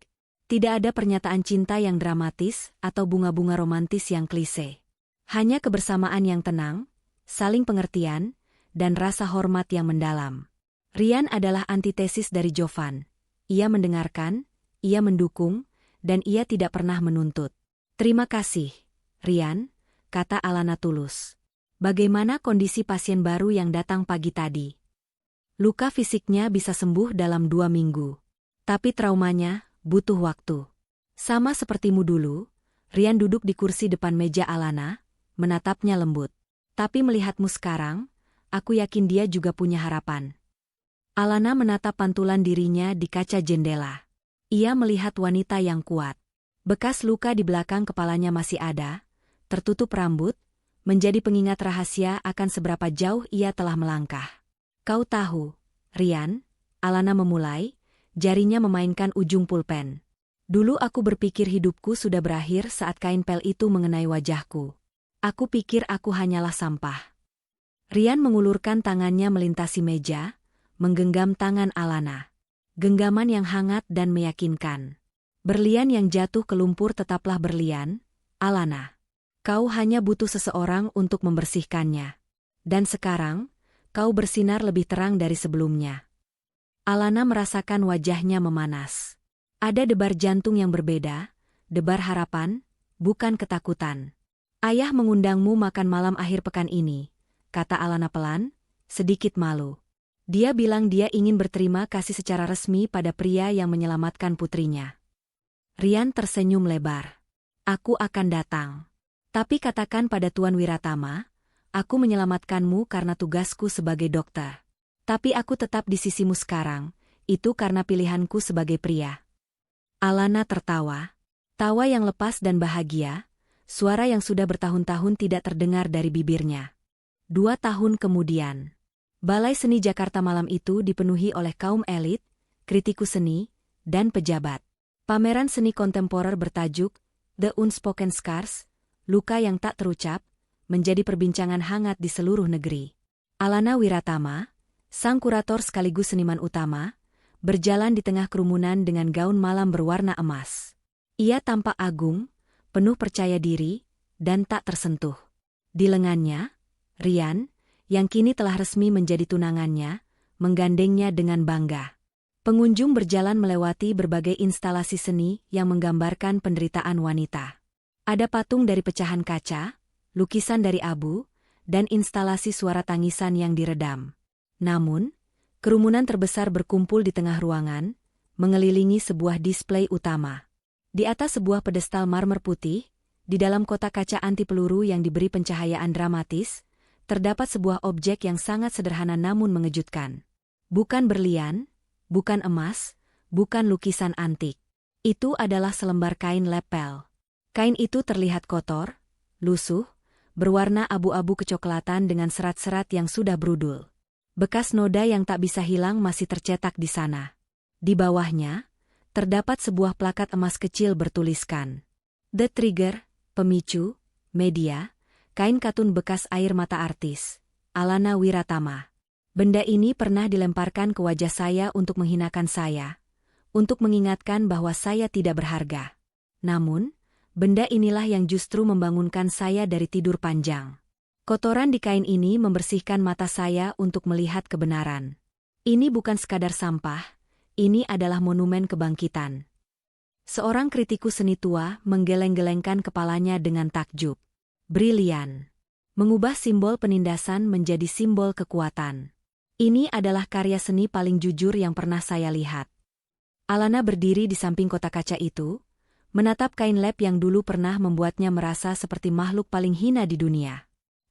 Tidak ada pernyataan cinta yang dramatis atau bunga-bunga romantis yang klise. Hanya kebersamaan yang tenang, saling pengertian, dan rasa hormat yang mendalam. Rian adalah antitesis dari Jovan. Ia mendengarkan, ia mendukung, dan ia tidak pernah menuntut. Terima kasih, Rian, kata Alana tulus. Bagaimana kondisi pasien baru yang datang pagi tadi? Luka fisiknya bisa sembuh dalam 2 minggu. Tapi traumanya butuh waktu. Sama sepertimu dulu, Rian duduk di kursi depan meja Alana, menatapnya lembut. Tapi melihatmu sekarang, aku yakin dia juga punya harapan. Alana menatap pantulan dirinya di kaca jendela. Ia melihat wanita yang kuat. Bekas luka di belakang kepalanya masih ada, tertutup rambut, menjadi pengingat rahasia akan seberapa jauh ia telah melangkah. Kau tahu, Rian, Alana memulai, jarinya memainkan ujung pulpen. Dulu aku berpikir hidupku sudah berakhir saat kain pel itu mengenai wajahku. Aku pikir aku hanyalah sampah. Rian mengulurkan tangannya melintasi meja, menggenggam tangan Alana. Genggaman yang hangat dan meyakinkan. Berlian yang jatuh ke lumpur tetaplah berlian, Alana. Kau hanya butuh seseorang untuk membersihkannya. Dan sekarang, kau bersinar lebih terang dari sebelumnya. Alana merasakan wajahnya memanas. Ada debar jantung yang berbeda, debar harapan, bukan ketakutan. Ayah mengundangmu makan malam akhir pekan ini, kata Alana pelan, sedikit malu. Dia bilang dia ingin berterima kasih secara resmi pada pria yang menyelamatkan putrinya. Rian tersenyum lebar. Aku akan datang. Tapi katakan pada Tuan Wiratama, aku menyelamatkanmu karena tugasku sebagai dokter. Tapi aku tetap di sisimu sekarang, itu karena pilihanku sebagai pria. Alana tertawa. Tawa yang lepas dan bahagia, suara yang sudah bertahun-tahun tidak terdengar dari bibirnya. 2 tahun kemudian, Balai Seni Jakarta malam itu dipenuhi oleh kaum elit, kritikus seni, dan pejabat. Pameran seni kontemporer bertajuk The Unspoken Scars, luka yang tak terucap, menjadi perbincangan hangat di seluruh negeri. Alana Wiratama, sang kurator sekaligus seniman utama, berjalan di tengah kerumunan dengan gaun malam berwarna emas. Ia tampak agung, penuh percaya diri, dan tak tersentuh. Di lengannya, Rian, yang kini telah resmi menjadi tunangannya, menggandengnya dengan bangga. Pengunjung berjalan melewati berbagai instalasi seni yang menggambarkan penderitaan wanita. Ada patung dari pecahan kaca, lukisan dari abu, dan instalasi suara tangisan yang diredam. Namun, kerumunan terbesar berkumpul di tengah ruangan, mengelilingi sebuah displei utama. Di atas sebuah pedestal marmer putih, di dalam kotak kaca anti peluru yang diberi pencahayaan dramatis, terdapat sebuah objek yang sangat sederhana namun mengejutkan. Bukan berlian, bukan emas, bukan lukisan antik. Itu adalah selembar kain lepel. Kain itu terlihat kotor, lusuh, berwarna abu-abu kecoklatan dengan serat-serat yang sudah brudul. Bekas noda yang tak bisa hilang masih tercetak di sana. Di bawahnya, terdapat sebuah plakat emas kecil bertuliskan The Trigger, pemicu, media, kain katun bekas air mata artis, Alana Wiratama. Benda ini pernah dilemparkan ke wajah saya untuk menghinakan saya, untuk mengingatkan bahwa saya tidak berharga. Namun, benda inilah yang justru membangunkan saya dari tidur panjang. Kotoran di kain ini membersihkan mata saya untuk melihat kebenaran. Ini bukan sekadar sampah, ini adalah monumen kebangkitan. Seorang kritikus seni tua menggeleng-gelengkan kepalanya dengan takjub. Brilian. Mengubah simbol penindasan menjadi simbol kekuatan. Ini adalah karya seni paling jujur yang pernah saya lihat. Alana berdiri di samping kotak kaca itu, menatap kain lep yang dulu pernah membuatnya merasa seperti makhluk paling hina di dunia.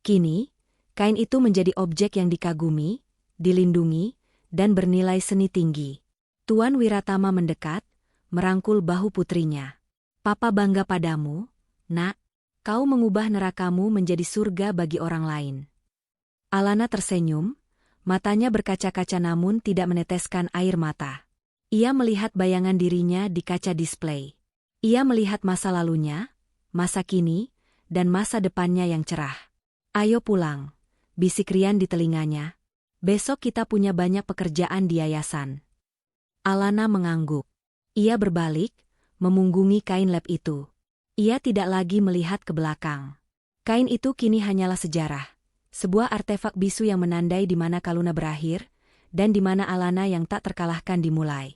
Kini, kain itu menjadi objek yang dikagumi, dilindungi, dan bernilai seni tinggi. Tuan Wiratama mendekat, merangkul bahu putrinya. Papa bangga padamu, nak. Kau mengubah nerakamu menjadi surga bagi orang lain. Alana tersenyum, matanya berkaca-kaca namun tidak meneteskan air mata. Ia melihat bayangan dirinya di kaca display. Ia melihat masa lalunya, masa kini, dan masa depannya yang cerah. Ayo pulang, bisik Rian di telinganya. Besok kita punya banyak pekerjaan di yayasan. Alana mengangguk. Ia berbalik, memunggungi kain lep itu. Ia tidak lagi melihat ke belakang. Kain itu kini hanyalah sejarah. Sebuah artefak bisu yang menandai di mana Kaluna berakhir, dan di mana Alana yang tak terkalahkan dimulai.